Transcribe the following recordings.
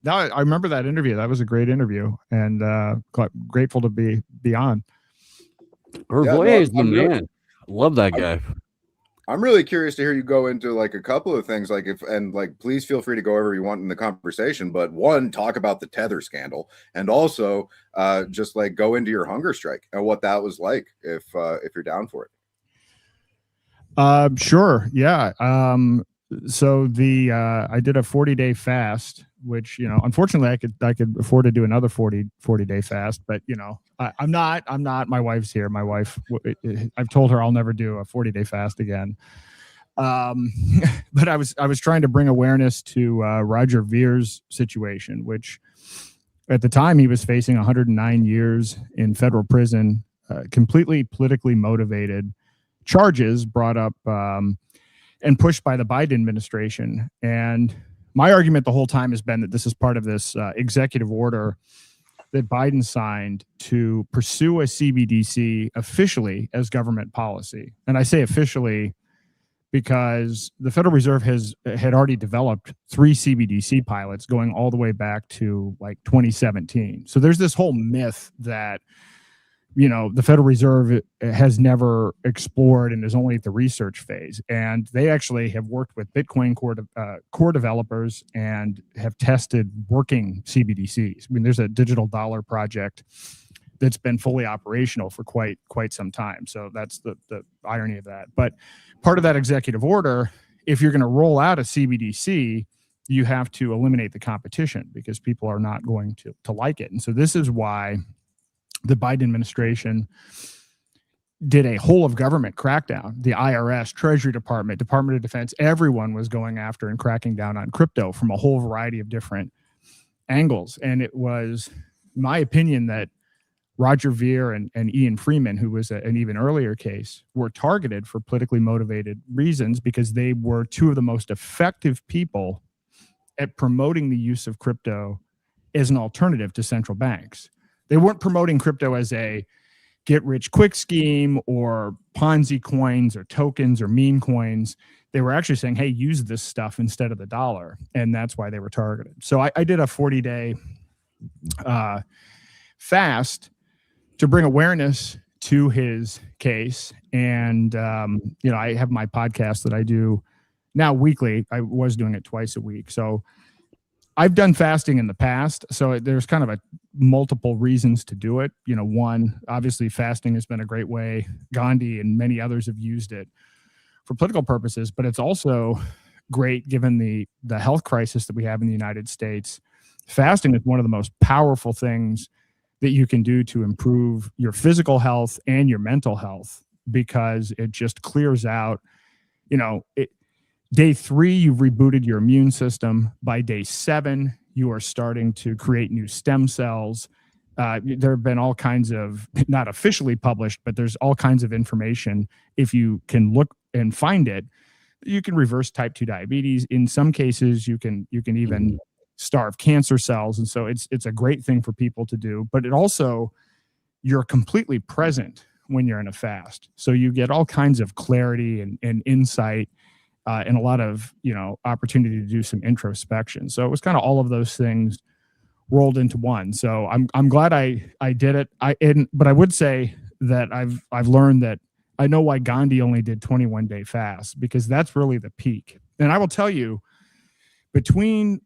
No, I remember that interview. That was a great interview, and grateful to be on. Yeah, Hervoye no, is the man. Love that guy. I'm really curious to hear you go into like a couple of things, like if and like please feel free to go wherever you want in the conversation. But one, talk about the Tether scandal, and also just like go into your hunger strike and what that was like, if you're down for it. Sure. Yeah. So I did a 40-day fast, which, unfortunately I could afford to do another 40-day fast, but I'm not, my wife's here. My wife, I've told her I'll never do a 40-day fast again. But I was trying to bring awareness to Roger Vere's situation, which at the time he was facing 109 years in federal prison, completely politically motivated charges brought up and pushed by the Biden administration. And my argument the whole time has been that this is part of this executive order that Biden signed to pursue a CBDC officially as government policy. And I say officially because the Federal Reserve had already developed 3 CBDC pilots going all the way back to like 2017. So there's this whole myth that the Federal Reserve has never explored and is only at the research phase. And they actually have worked with Bitcoin core developers and have tested working CBDCs. I mean, there's a digital dollar project that's been fully operational for quite some time. So that's the irony of that. But part of that executive order, if you're going to roll out a CBDC, you have to eliminate the competition because people are not going to like it. And so this is why the Biden administration did a whole of government crackdown. The IRS, Treasury Department, Department of Defense, everyone was going after and cracking down on crypto from a whole variety of different angles. And it was my opinion that Roger Ver and Ian Freeman, who was an even earlier case, were targeted for politically motivated reasons because they were 2 of the most effective people at promoting the use of crypto as an alternative to central banks. They weren't promoting crypto as a get rich quick scheme or Ponzi coins or tokens or meme coins. They were actually saying, hey, use this stuff instead of the dollar. And that's why they were targeted. So I did a 40-day fast to bring awareness to his case. And, I have my podcast that I do now weekly. I was doing it twice a week. So I've done fasting in the past, so there's kind of multiple reasons to do it. One, obviously fasting has been a great way. Gandhi and many others have used it for political purposes, but it's also great given the health crisis that we have in the United States. Fasting is one of the most powerful things that you can do to improve your physical health and your mental health because it just clears out, Day 3, you've rebooted your immune system. By day 7, you are starting to create new stem cells. There have been all kinds of, not officially published, but there's all kinds of information. If you can look and find it, you can reverse type 2 diabetes. In some cases, you can even starve cancer cells. And so it's a great thing for people to do. But it also, you're completely present when you're in a fast. So you get all kinds of clarity and insight. And a lot of opportunity to do some introspection. So it was kind of all of those things rolled into one. So I'm glad I did it. But I would say that I've learned that I know why Gandhi only did 21-day fast because that's really the peak. And I will tell you, between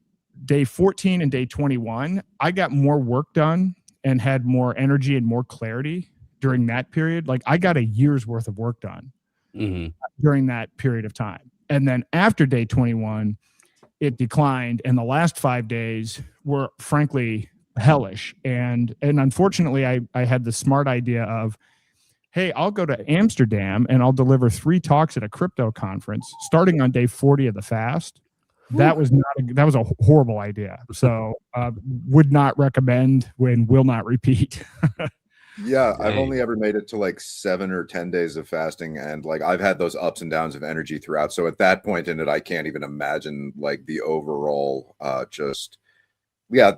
day 14 and day 21, I got more work done and had more energy and more clarity during that period. Like I got a year's worth of work done during that period of time. And then after day 21, it declined. And the last 5 days were frankly hellish. And unfortunately, I had the smart idea of, hey, I'll go to Amsterdam and I'll deliver 3 talks at a crypto conference starting on day 40 of the fast. That was a horrible idea. So would not recommend and will not repeat. Yeah, I've only ever made it to like 7 or 10 days of fasting, and like I've had those ups and downs of energy throughout. So at that point in it, I can't even imagine like the overall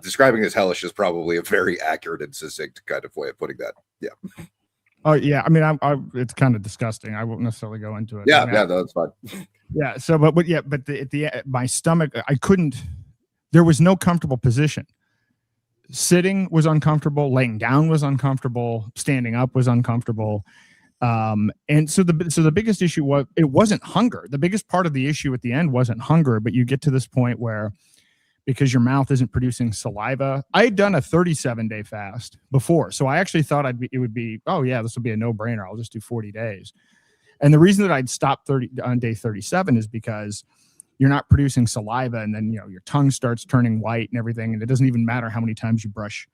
describing as hellish is probably a very accurate and succinct kind of way of putting that. Yeah. Oh yeah, I mean, it's kind of disgusting. I won't necessarily go into it. Yeah, that's fine. Yeah. So, but my stomach, I couldn't. there was no comfortable position. Sitting was uncomfortable, laying down was uncomfortable, standing up was uncomfortable. And so the biggest issue was, it wasn't hunger. The biggest part of the issue at the end wasn't hunger, but you get to this point where, because your mouth isn't producing saliva. I had done a 37-day fast before, so I actually thought it would be, oh yeah, this will be a no-brainer. I'll just do 40 days. And the reason that I'd stopped on day 37 is because you're not producing saliva, and then your tongue starts turning white and everything, and it doesn't even matter how many times you brush.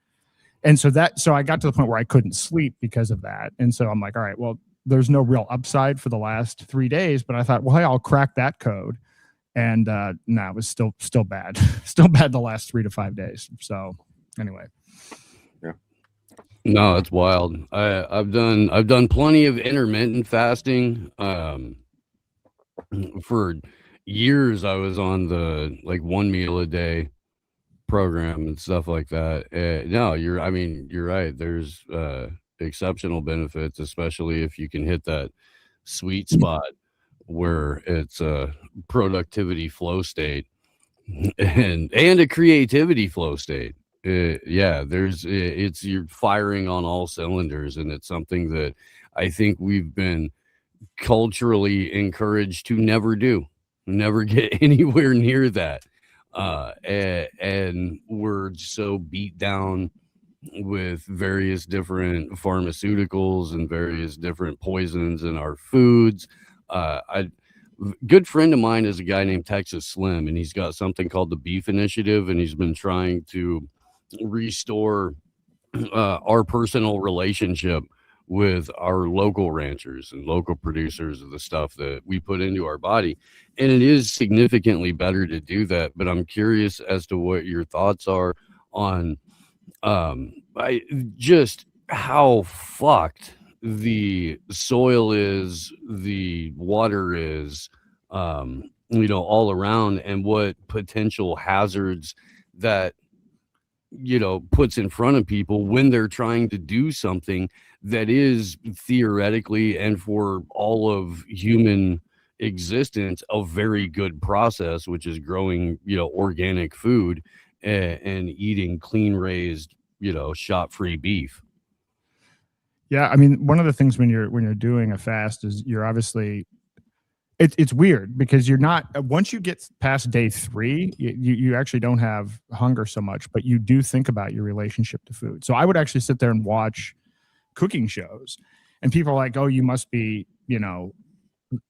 And so I got to the point where I couldn't sleep because of that. And so I'm like, all right, well, there's no real upside for the last 3 days, but I thought, well, hey, I'll crack that code. And no, it was still bad. Still bad the last 3 to 5 days. So anyway. Yeah. No, it's wild. I've done plenty of intermittent fasting. For years I was on the 1 meal a day program and stuff like that. No, you're right. There's exceptional benefits, especially if you can hit that sweet spot where it's a productivity flow state and a creativity flow state. It's you're firing on all cylinders, and it's something that I think we've been culturally encouraged to never do, never get anywhere near that. And we're so beat down with various different pharmaceuticals and various different poisons in our foods. A good friend of mine is a guy named Texas Slim, and he's got something called the Beef Initiative, and he's been trying to restore our personal relationship with our local ranchers and local producers of the stuff that we put into our body. And it is significantly better to do that. But I'm curious as to what your thoughts are on just how fucked the soil is, the water is, all around, and what potential hazards that, puts in front of people when they're trying to do something that is theoretically, and for all of human existence, a very good process, which is growing, organic food and eating clean raised, shot-free beef. Yeah, I mean, one of the things when you're doing a fast is you're obviously, it's weird because you're not, once you get past day 3, you actually don't have hunger so much, but you do think about your relationship to food. So I would actually sit there and watch cooking shows, and people are like, oh, you must be,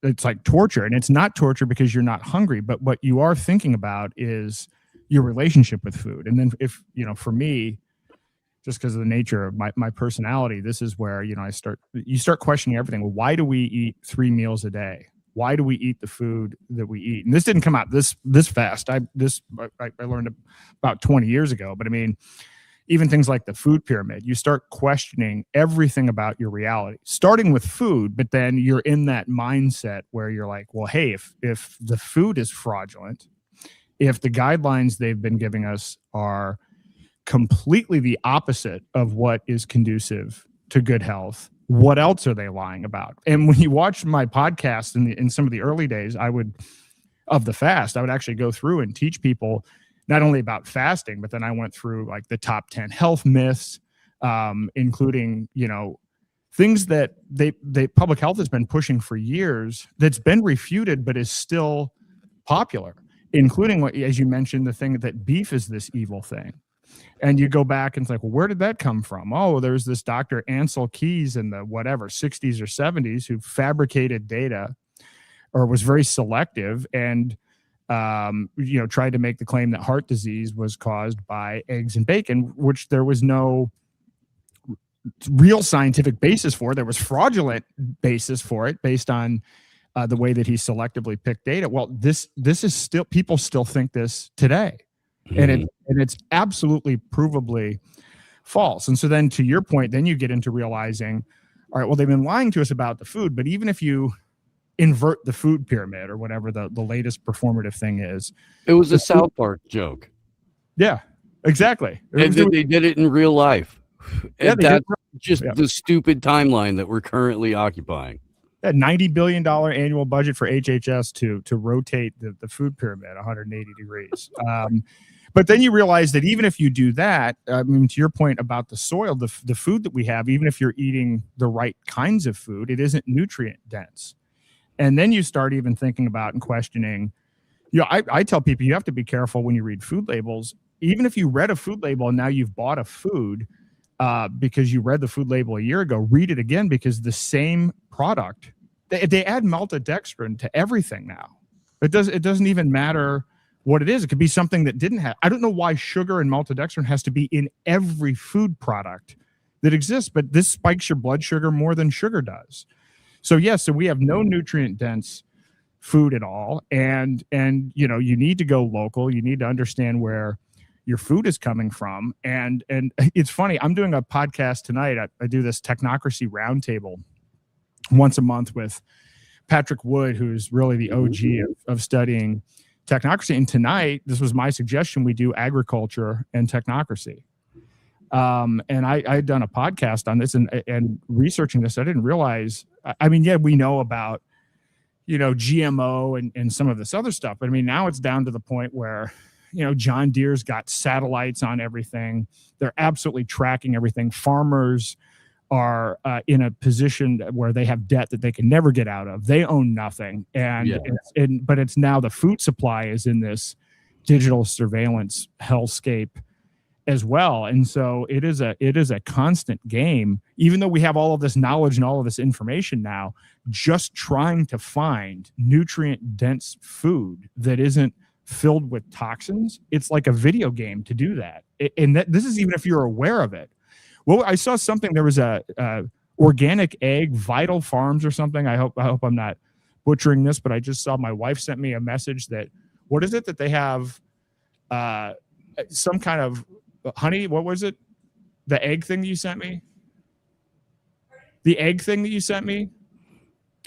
it's like torture. And it's not torture because you're not hungry, but what you are thinking about is your relationship with food. And then if, for me, just because of the nature of my personality, this is where, you start questioning everything. Well, why do we eat 3 meals a day? Why do we eat the food that we eat? And this didn't come out this fast. I learned about 20 years ago, but I mean, even things like the food pyramid, you start questioning everything about your reality, starting with food, but then you're in that mindset where you're like, well, hey, if the food is fraudulent, if the guidelines they've been giving us are completely the opposite of what is conducive to good health, what else are they lying about? And when you watch my podcast in some of the early days, of the fast, I would actually go through and teach people not only about fasting, but then I went through like the top 10 health myths, including, things that they public health has been pushing for years that's been refuted, but is still popular, including what, as you mentioned, the thing that beef is this evil thing. And you go back and it's like, well, where did that come from? Oh, there's this Dr. Ansel Keys in the 60s or 70s who fabricated data or was very selective and, tried to make the claim that heart disease was caused by eggs and bacon, which there was no real scientific basis for. There was fraudulent basis for it based on the way that he selectively picked data. Well, this is still, people still think this today. And it's absolutely provably false. And so then to your point, then you get into realizing, all right, well, they've been lying to us about the food, but even if you invert the food pyramid or whatever the latest performative thing is. It was a South Park joke. Yeah, exactly. And then they did it in real life. Yeah, and that's just the stupid timeline that we're currently occupying. a $90 billion annual budget for HHS to rotate the food pyramid 180 degrees. But then you realize that even if you do that, I mean, to your point about the soil, the food that we have, even if you're eating the right kinds of food, it isn't nutrient dense. And then you start even thinking about and questioning, I tell people you have to be careful when you read food labels. Even if you read a food label and now you've bought a food because you read the food label a year ago, read it again, because the same product, they add maltodextrin to everything now. It doesn't even matter what it is. It could be something that didn't have. I don't know why sugar and maltodextrin has to be in every food product that exists, but this spikes your blood sugar more than sugar does. So yes, so we have no nutrient dense food at all, and you need to go local. You need to understand where your food is coming from. And it's funny, I'm doing a podcast tonight. I do this Technocracy Roundtable once a month with Patrick Wood, who's really the OG of studying technocracy. And tonight, this was my suggestion, we do agriculture and technocracy. And I had done a podcast on this, and researching this, I didn't realize, I mean, yeah, we know about, GMO and some of this other stuff, but I mean, now it's down to the point where, John Deere's got satellites on everything. They're absolutely tracking everything. Farmers are in a position where they have debt that they can never get out of. They own nothing. But it's now the food supply is in this digital surveillance hellscape as well. And so it is a constant game, even though we have all of this knowledge and all of this information now, just trying to find nutrient dense food that isn't filled with toxins. It's like a video game to do that. This is even if you're aware of it. Well, I saw something, there was a organic egg, Vital Farms or something. I hope I'm not butchering this, but I just saw, my wife sent me a message that, what is it that they have, some kind of honey, what was it? The egg thing that you sent me? The egg thing that you sent me?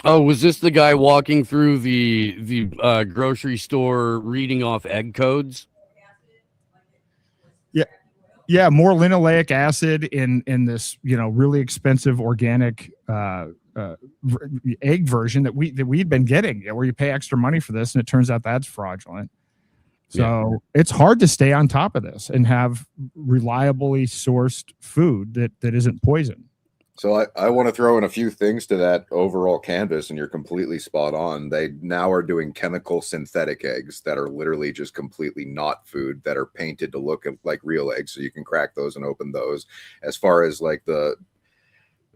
Oh, was this the guy walking through the grocery store reading off egg codes? Yeah, more linoleic acid in this, really expensive organic egg version that we'd been getting, where you pay extra money for this, and it turns out that's fraudulent. So It's hard to stay on top of this and have reliably sourced food that isn't poison. So I want to throw in a few things to that overall canvas, and you're completely spot on. They now are doing chemical synthetic eggs that are literally just completely not food, that are painted to look like real eggs, so you can crack those and open those. As far as like the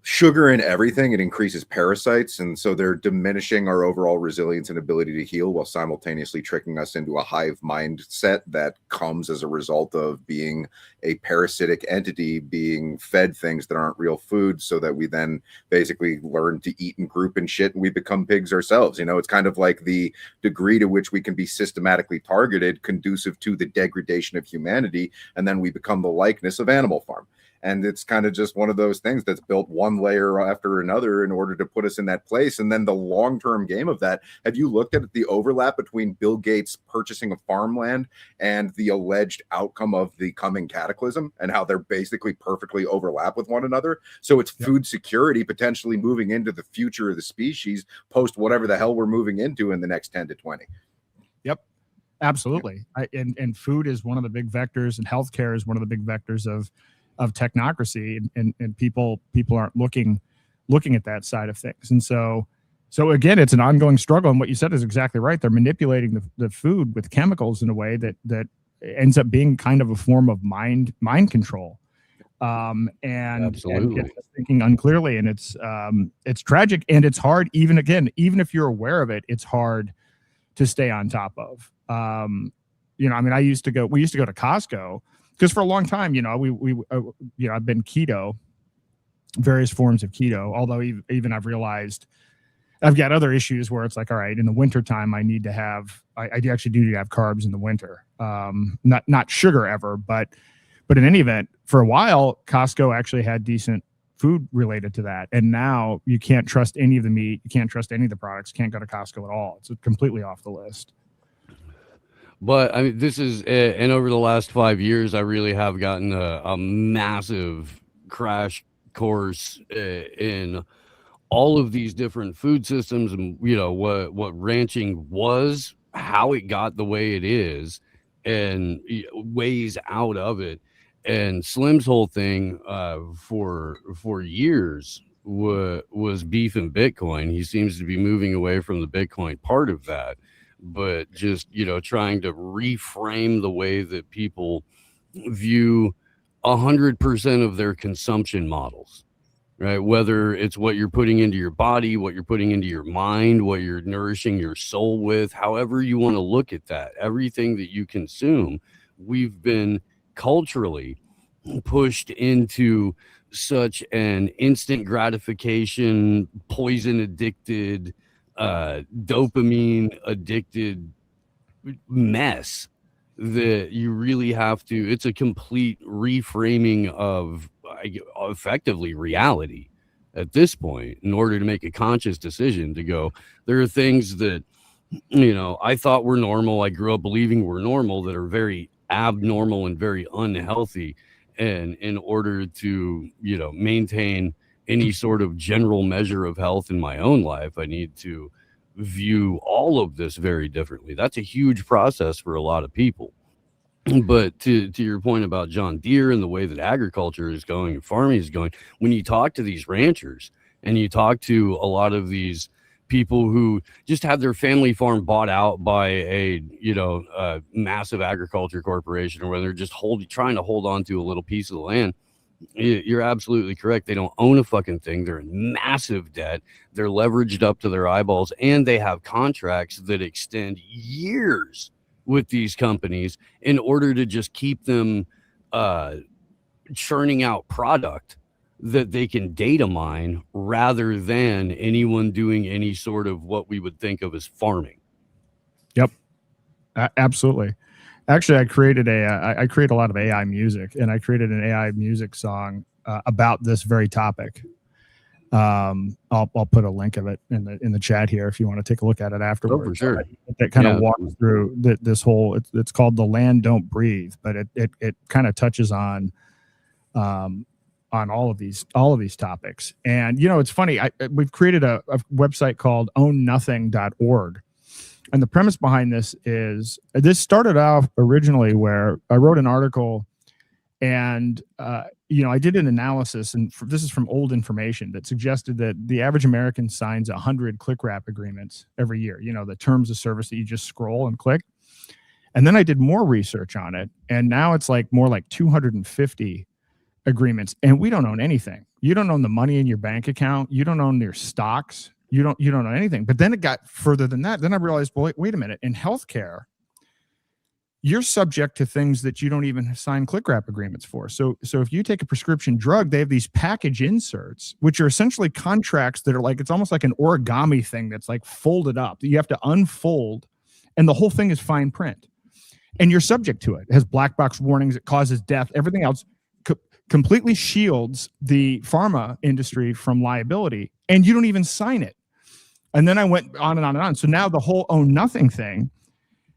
sugar in everything, it increases parasites, and so they're diminishing our overall resilience and ability to heal, while simultaneously tricking us into a hive mindset that comes as a result of being a parasitic entity being fed things that aren't real food, so that we then basically learn to eat and group and shit, and we become pigs ourselves. It's kind of like the degree to which we can be systematically targeted, conducive to the degradation of humanity, and then we become the likeness of Animal Farm. And it's kind of just one of those things that's built one layer after another in order to put us in that place. And then the long-term game of that, have you looked at the overlap between Bill Gates purchasing of farmland and the alleged outcome of the coming cataclysm, and how they're basically perfectly overlap with one another? So it's food security potentially moving into the future of the species post whatever the hell we're moving into in the next 10 to 20. Yep. Absolutely. And food is one of the big vectors, and healthcare is one of the big vectors of technocracy, and people aren't looking at that side of things. And so again, it's an ongoing struggle. And what you said is exactly right. They're manipulating the food with chemicals in a way that ends up being kind of a form of mind control. And gets us thinking unclearly. And it's tragic, and it's hard, even if you're aware of it, it's hard to stay on top of. We used to go to Costco, because for a long time, I've been keto, various forms of keto, although even I've realized I've got other issues where it's like, all right, in the wintertime, I need to have, I actually do need to have carbs in the winter. Not sugar ever, but in any event, for a while, Costco actually had decent food related to that. And now you can't trust any of the meat. You can't trust any of the products. Can't go to Costco at all. It's completely off the list. But I mean, this is, and over the last 5 years, I really have gotten a massive crash course in all of these different food systems and, you know, what ranching was, how it got the way it is, and ways out of it. And Slim's whole thing for years was beef and Bitcoin. He seems to be moving away from the Bitcoin part of that, but just, you know, trying to reframe the way that people view 100% of their consumption models, right? Whether it's what you're putting into your body, what you're putting into your mind, what you're nourishing your soul with, however you want to look at that, everything that you consume, we've been culturally pushed into such an instant gratification, poison addicted, dopamine addicted mess that you really have to, it's a complete reframing of effectively reality at this point in order to make a conscious decision to go, there are things that, you know, I thought were normal, I grew up believing were normal, that are very abnormal and very unhealthy. And in order to, you know, maintain any sort of general measure of health in my own life, I need to view all of this very differently. That's a huge process for a lot of people. But to your point about John Deere and the way that agriculture is going and farming is going, when you talk to these ranchers and you talk to a lot of these people who just had their family farm bought out by a, you know, massive agriculture corporation, or whether they're just trying to hold on to a little piece of the land, you're absolutely correct. They don't own a fucking thing. They're in massive debt. They're leveraged up to their eyeballs, and they have contracts that extend years with these companies in order to just keep them churning out product that they can data mine, rather than anyone doing any sort of what we would think of as farming. Yep, absolutely. Actually, I created I create a lot of AI music, and I created an AI music song about this very topic. I'll put a link of it in the chat here if you want to take a look at it afterwards. Oh, for sure. That kind of walks through this whole. It's called "The Land Don't Breathe," but it kind of touches on all of these topics. And you know, it's funny. We've created a website called ownnothing.org. And the premise behind this is, this started off originally where I wrote an article, and you know, I did an analysis, and this is from old information that suggested that the average American signs 100 click wrap agreements every year. You know, the terms of service that you just scroll and click. And then I did more research on it, and now it's like more like 250 agreements, and we don't own anything. You don't own the money in your bank account. You don't own your stocks. You don't own anything. But then it got further than that. Then I realized, well, wait a minute. In healthcare, you're subject to things that you don't even sign click wrap agreements for. So if you take a prescription drug, they have these package inserts, which are essentially contracts that are like, it's almost like an origami thing that's like folded up. You have to unfold, and the whole thing is fine print. And you're subject to it. It has black box warnings. It causes death. Everything else completely shields the pharma industry from liability, and you don't even sign it. And then I went on and on and on. So now the whole Own Nothing thing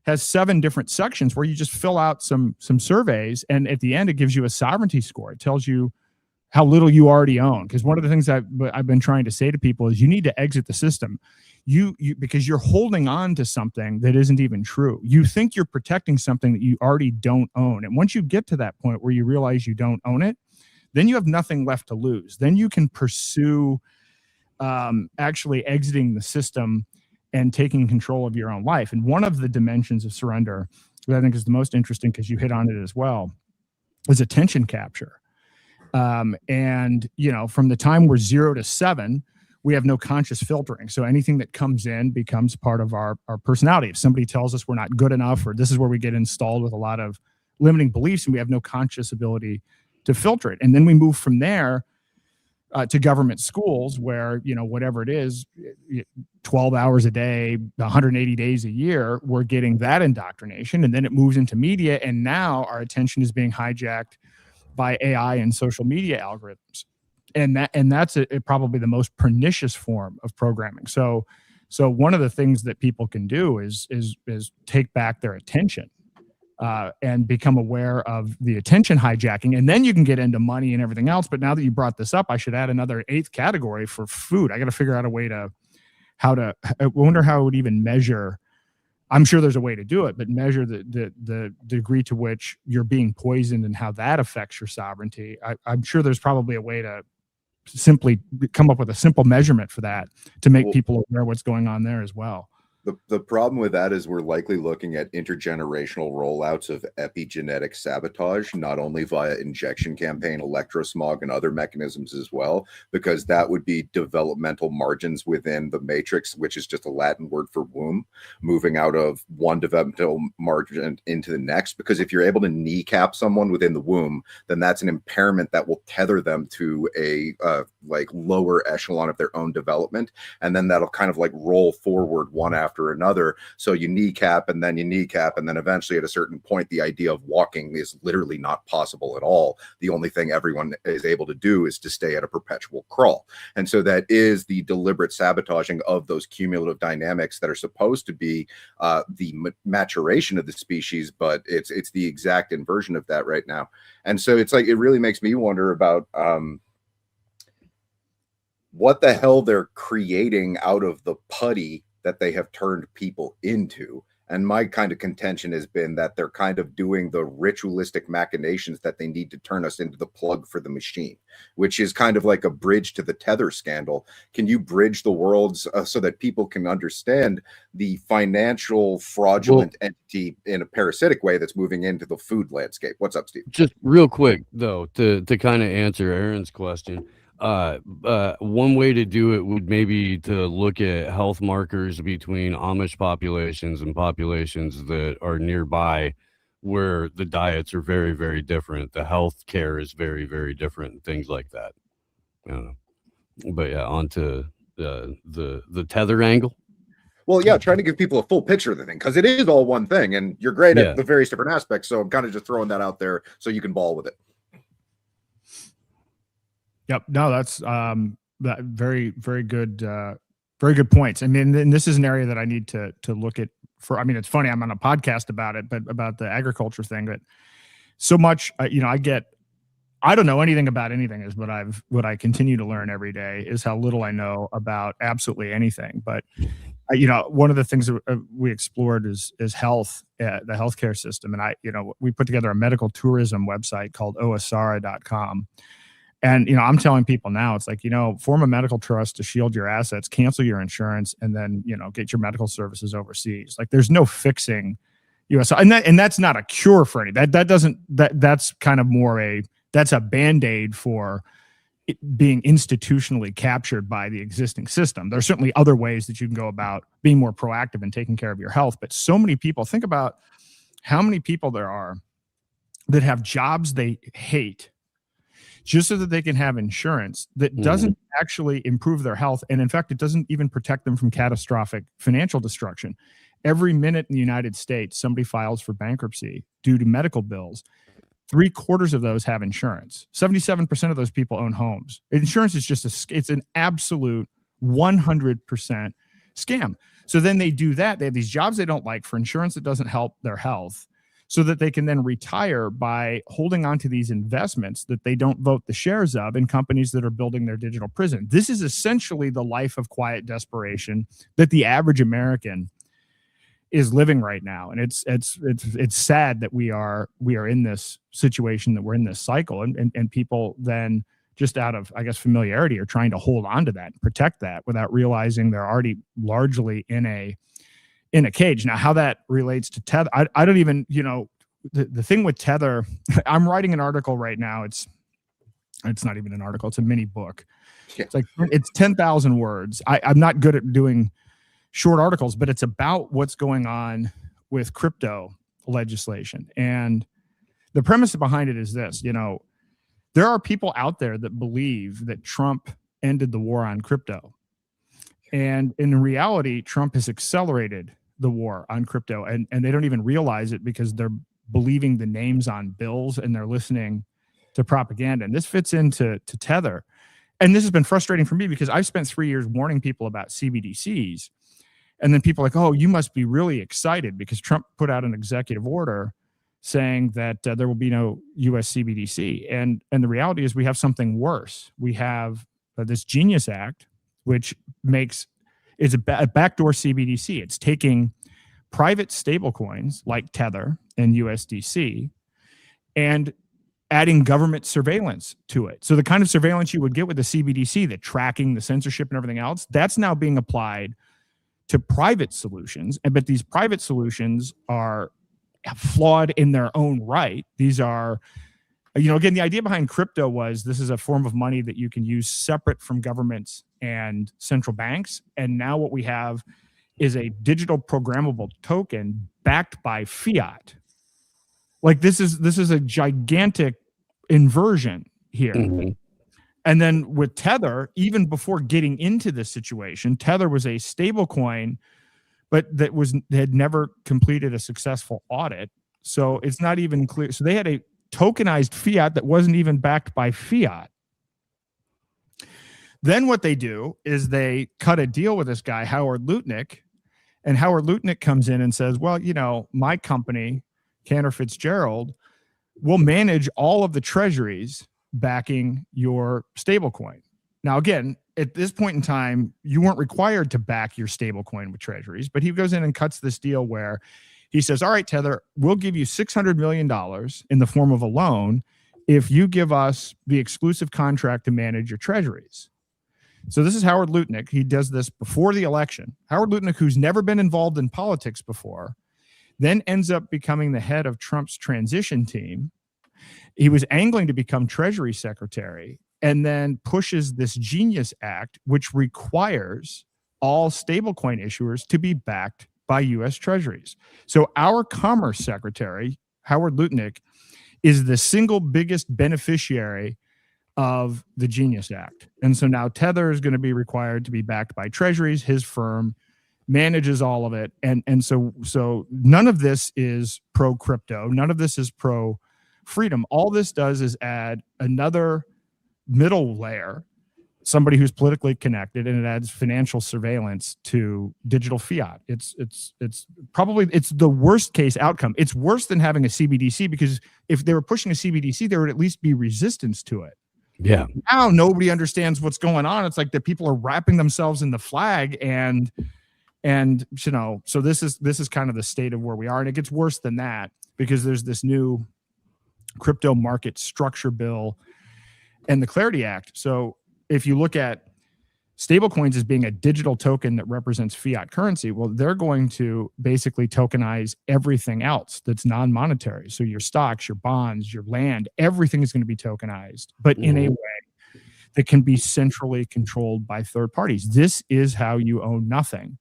has 7 different sections where you just fill out some surveys, and at the end it gives you a sovereignty score. It tells you how little you already own. Because one of the things I've been trying to say to people is, you need to exit the system. You because you're holding on to something that isn't even true. You think you're protecting something that you already don't own. And once you get to that point where you realize you don't own it, then you have nothing left to lose. Then you can pursue actually exiting the system and taking control of your own life. And one of the dimensions of surrender that I think is the most interesting, because you hit on it as well, is attention capture. And, you know, from the time we're 0 to 7, we have no conscious filtering. So anything that comes in becomes part of our personality. If somebody tells us we're not good enough, or this is where we get installed with a lot of limiting beliefs, and we have no conscious ability to filter it. And then we move from there to government schools, where, you know, whatever it is, 12 hours a day, 180 days a year, we're getting that indoctrination. And then it moves into media. And now our attention is being hijacked by AI and social media algorithms. And that's probably the most pernicious form of programming. So one of the things that people can do is take back their attention. and become aware of the attention hijacking. And then you can get into money and everything else. But now that you brought this up, I should add another 8th category for food. I got to figure out a way to I wonder how it would even measure. I'm sure there's a way to do it, but measure the degree to which you're being poisoned and how that affects your sovereignty. I'm sure there's probably a way to simply come up with a simple measurement for that to make people aware of what's going on there as well. The problem with that is we're likely looking at intergenerational rollouts of epigenetic sabotage, not only via injection campaign, electrosmog, and other mechanisms as well, because that would be developmental margins within the matrix, which is just a Latin word for womb, moving out of one developmental margin into the next. Because if you're able to kneecap someone within the womb, then that's an impairment that will tether them to a like lower echelon of their own development, and then that'll kind of like roll forward one after another. So you kneecap and then you kneecap, and then eventually at a certain point the idea of walking is literally not possible at all. The only thing everyone is able to do is to stay at a perpetual crawl. And so that is the deliberate sabotaging of those cumulative dynamics that are supposed to be the maturation of the species, but it's the exact inversion of that right now. And so it's like, it really makes me wonder about what the hell they're creating out of the putty that they have turned people into. And my kind of contention has been that they're kind of doing the ritualistic machinations that they need to turn us into the plug for the machine, which is kind of like a bridge to the Tether scandal. Can you bridge the worlds so that people can understand the financial fraudulent entity in a parasitic way that's moving into the food landscape? What's up, Steve? Just real quick, though, to kind of answer Aaron's question. One way to do it would maybe to look at health markers between Amish populations and populations that are nearby, where the diets are very, very different. The health care is very, very different, and things like that. I don't know. But yeah, on to the tether angle. Well, yeah, trying to give people a full picture of the thing, because it is all one thing, and you're great at the various different aspects. So I'm kind of just throwing that out there so you can ball with it. Yep. No, that's that very, very good points. I mean, and this is an area that I need to look at for. I mean, it's funny, I'm on a podcast about it, but about the agriculture thing. But so much, I don't know anything about anything. Is what I continue to learn every day is how little I know about absolutely anything. But one of the things that we explored is health, the healthcare system, and we put together a medical tourism website called osara.com. And, I'm telling people now, it's like, form a medical trust to shield your assets, cancel your insurance, and then, get your medical services overseas. Like, there's no fixing US. And that's not a cure for any. That's kind of more that's a Band-Aid for it being institutionally captured by the existing system. There's certainly other ways that you can go about being more proactive and taking care of your health. But so many people, think about how many people there are that have jobs they hate just so that they can have insurance that doesn't actually improve their health. And in fact, it doesn't even protect them from catastrophic financial destruction. Every minute in the United States, somebody files for bankruptcy due to medical bills. 3/4 of those have insurance. 77% of those people own homes. Insurance is just it's an absolute 100% scam. So then they do that. They have these jobs they don't like for insurance that doesn't help their health, so that they can then retire by holding on to these investments that they don't vote the shares of in companies that are building their digital prison. This is essentially the life of quiet desperation that the average American is living right now. And it's sad that we are in this situation, that we're in this cycle, and people then just out of, I guess, familiarity are trying to hold on to that and protect that without realizing they're already largely in a cage. Now, how that relates to Tether, I don't even, the thing with Tether, I'm writing an article right now. It's not even an article. It's a mini book. Yeah. It's 10,000 words. I'm not good at doing short articles, but it's about what's going on with crypto legislation. And the premise behind it is this, there are people out there that believe that Trump ended the war on crypto. And in reality, Trump has accelerated the war on crypto, and they don't even realize it because they're believing the names on bills and they're listening to propaganda. And this fits into Tether. And this has been frustrating for me because I've spent 3 years warning people about CBDCs. And then people are like, oh, you must be really excited because Trump put out an executive order saying that there will be no U.S. CBDC. And the reality is we have something worse. We have this Genius Act, which is a backdoor CBDC. It's taking private stablecoins like Tether and USDC and adding government surveillance to it. So the kind of surveillance you would get with the CBDC, the tracking, the censorship, and everything else, that's now being applied to private solutions. But these private solutions are flawed in their own right. These are, again, the idea behind crypto was this is a form of money that you can use separate from governments and central banks. And now what we have is a digital programmable token backed by fiat. Like this is a gigantic inversion here. Mm-hmm. And then with Tether, even before getting into this situation, Tether was a stable coin, but that had never completed a successful audit. So it's not even clear. So they had a tokenized fiat that wasn't even backed by fiat. Then what they do is they cut a deal with this guy, Howard Lutnick, and Howard Lutnick comes in and says, well, my company, Cantor Fitzgerald, will manage all of the treasuries backing your stablecoin. Now, again, at this point in time, you weren't required to back your stablecoin with treasuries, but he goes in and cuts this deal where he says, all right, Tether, we'll give you $600 million in the form of a loan if you give us the exclusive contract to manage your treasuries. So this is Howard Lutnick. He does this before the election. Howard Lutnick, who's never been involved in politics before, then ends up becoming the head of Trump's transition team. He was angling to become Treasury Secretary and then pushes this Genius Act, which requires all stablecoin issuers to be backed by U.S. Treasuries. So our Commerce Secretary, Howard Lutnick, is the single biggest beneficiary of the Genius Act. And so now Tether is going to be required to be backed by treasuries. His firm manages all of it. And so none of this is pro crypto. None of this is pro freedom. All this does is add another middle layer, somebody who's politically connected, and it adds financial surveillance to digital fiat. It's probably the worst case outcome. It's worse than having a CBDC, because if they were pushing a CBDC, there would at least be resistance to it. Yeah. Now nobody understands what's going on. It's like the people are wrapping themselves in the flag, and so this is kind of the state of where we are. And it gets worse than that because there's this new crypto market structure bill and the Clarity Act. So if you look at stablecoins as being a digital token that represents fiat currency, well, they're going to basically tokenize everything else that's non-monetary. So your stocks, your bonds, your land, everything is going to be tokenized, but in a way that can be centrally controlled by third parties. This is how you own nothing.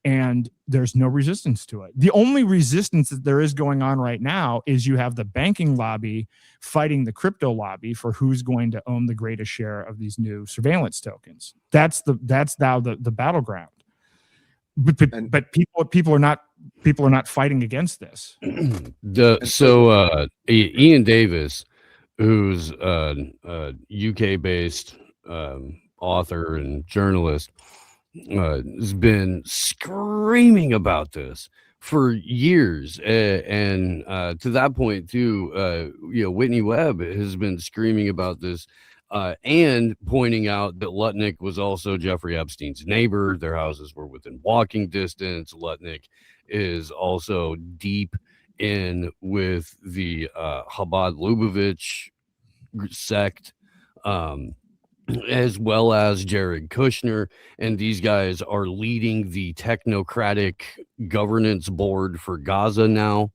And there's no resistance to it. The only resistance that there is going on right now is you have the banking lobby fighting the crypto lobby for who's going to own the greatest share of these new surveillance tokens. That's now the battleground. But people are not fighting against this. Ian Davis, who's a UK based author and journalist, has been screaming about this for years, and to that point too, Whitney Webb has been screaming about this, and pointing out that Lutnick was also Jeffrey Epstein's neighbor. Their houses were within walking distance. Lutnick is also deep in with the Chabad Lubavitch sect, as well as Jared Kushner, and these guys are leading the technocratic governance board for Gaza now,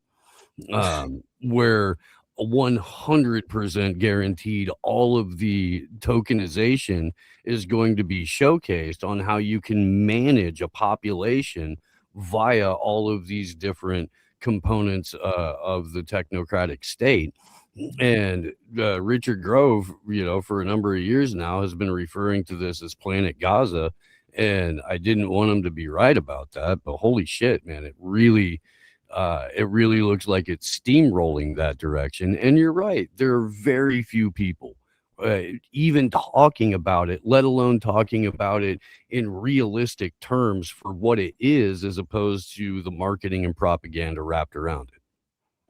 where 100% guaranteed all of the tokenization is going to be showcased on how you can manage a population via all of these different components of the technocratic state. And Richard Grove, for a number of years now, has been referring to this as Planet Gaza, and I didn't want him to be right about that, but holy shit, man, it really looks like it's steamrolling that direction. And you're right, there are very few people even talking about it, let alone talking about it in realistic terms for what it is, as opposed to the marketing and propaganda wrapped around it.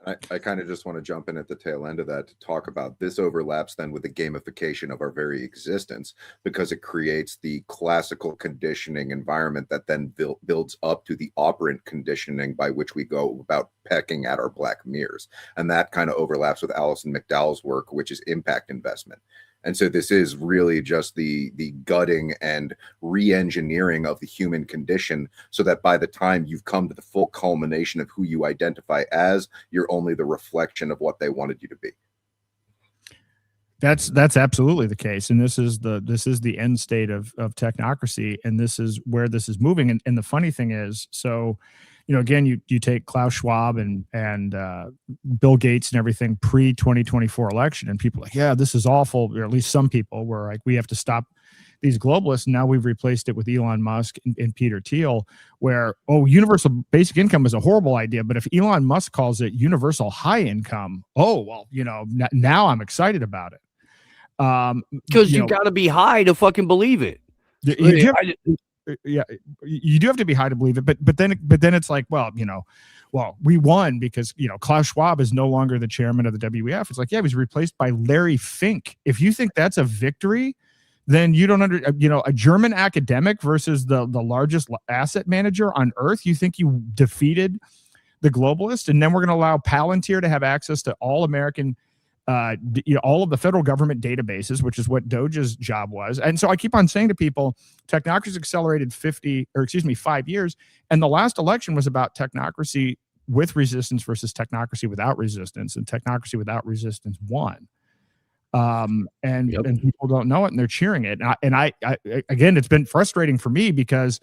I kind of just want to jump in at the tail end of that to talk about this overlaps then with the gamification of our very existence, because it creates the classical conditioning environment that then builds up to the operant conditioning by which we go about pecking at our black mirrors. And that kind of overlaps with Alison McDowell's work, which is impact investment. And so this is really just the gutting and re-engineering of the human condition, so that by the time you've come to the full culmination of who you identify as, you're only the reflection of what they wanted you to be. That's absolutely the case, and this is the end state of technocracy, and this is where this is moving. And the funny thing is, so again, you take Klaus Schwab and Bill Gates and everything pre-2024 election, and people are like, yeah, this is awful, or at least some people were like, we have to stop these globalists. And now we've replaced it with Elon Musk and Peter Thiel, where, universal basic income is a horrible idea, but if Elon Musk calls it universal high income, now I'm excited about it. Because you got to be high to fucking believe it. You do have to be high to believe it, but then it's like, we won because Klaus Schwab is no longer the chairman of the WEF. It's like, yeah, he was replaced by Larry Fink. If you think that's a victory, then you don't a German academic versus the largest asset manager on earth. You think you defeated the globalist, and then we're going to allow Palantir to have access to all American all of the federal government databases, which is what Doge's job was. And so I keep on saying to people, technocracy accelerated 5 years. And the last election was about technocracy with resistance versus technocracy without resistance, and technocracy without resistance won. And people don't know it, and they're cheering it. And I again, it's been frustrating for me because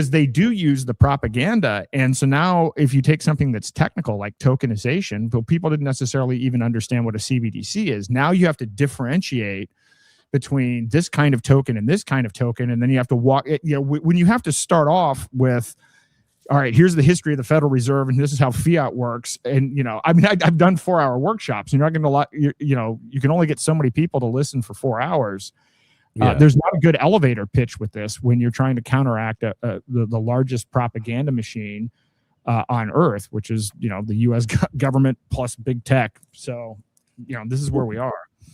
they do use the propaganda. And so now if you take something that's technical like tokenization, but people didn't necessarily even understand what a CBDC is. Now you have to differentiate between this kind of token and this kind of token. And then you have to when you have to start off with, all right, here's the history of the Federal Reserve, and this is how fiat works. And, I've done 4-hour workshops. You're not going to, you can only get so many people to listen for 4 hours. There's not a good elevator pitch with this when you're trying to counteract the largest propaganda machine on earth, which is, the U.S. government plus big tech. So, this is where we are.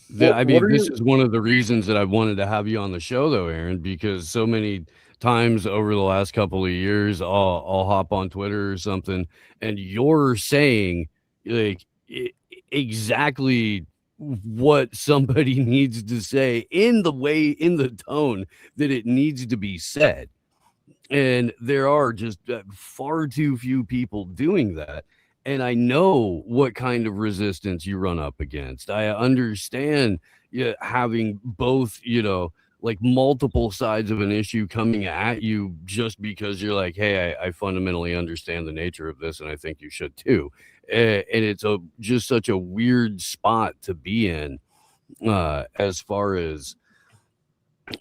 This is one of the reasons that I wanted to have you on the show, though, Aaron, because so many times over the last couple of years, I'll hop on Twitter or something, and you're saying like exactly what somebody needs to say in the tone that it needs to be said. And there are just far too few people doing that. And I know what kind of resistance you run up against. I understand having both, like multiple sides of an issue coming at you just because you're like, hey, I fundamentally understand the nature of this, and I think you should too. And it's just such a weird spot to be in as far as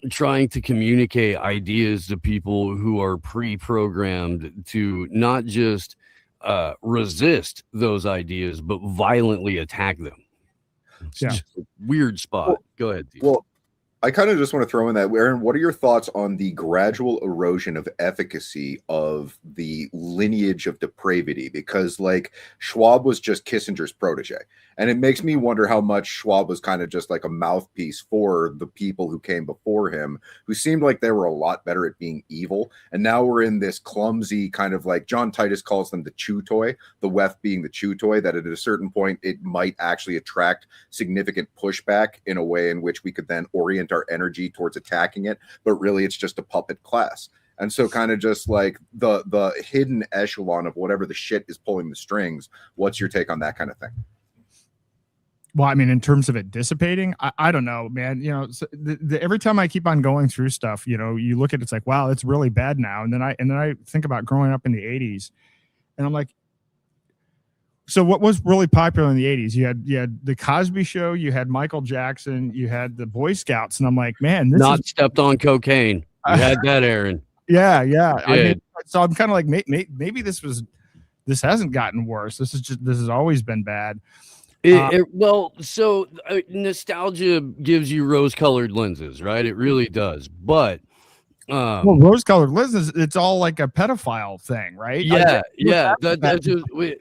trying to communicate ideas to people who are pre-programmed to not just resist those ideas, but violently attack them. It's just a weird spot. Go ahead, Steve. Well, I kind of just want to throw in that, Aaron, what are your thoughts on the gradual erosion of efficacy of the lineage of depravity? Because like Schwab was just Kissinger's protege. And it makes me wonder how much Schwab was kind of just like a mouthpiece for the people who came before him, who seemed like they were a lot better at being evil. And now we're in this clumsy kind of like John Titus calls them the chew toy, the WEF being the chew toy, that at a certain point it might actually attract significant pushback in a way in which we could then orient our energy towards attacking it. But really, it's just a puppet class. And so kind of just like the hidden echelon of whatever the shit is pulling the strings. What's your take on that kind of thing? Well, I mean, in terms of it dissipating, I don't know, man. So every time I keep on going through stuff, you look at it, it's like, wow, it's really bad now. And then I think about growing up in the 80s, and I'm like, so what was really popular in the 80s? You had the Cosby Show, you had Michael Jackson, you had the Boy Scouts, and I'm like, man, this not stepped on cocaine. You had that, Aaron. Yeah. I mean, so I'm kind of like, maybe this hasn't gotten worse. This has always been bad. Nostalgia gives you rose-colored lenses, right? It really does. But Well, rose-colored Liz it's all like a pedophile thing, right?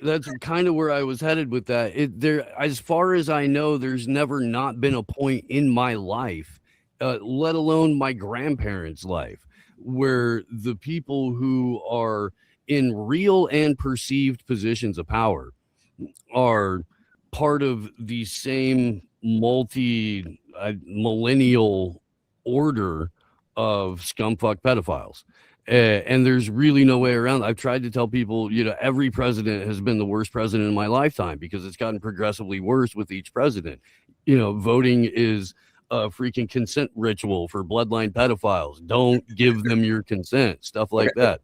That's kind of where I was headed with that. As far as I know, there's never not been a point in my life, let alone my grandparents' life, where the people who are in real and perceived positions of power are part of the same millennial order of scumfuck pedophiles. And there's really no way around. I've tried to tell people, every president has been the worst president in my lifetime because it's gotten progressively worse with each president. Voting is a freaking consent ritual for bloodline pedophiles. Don't give them your consent, stuff like that.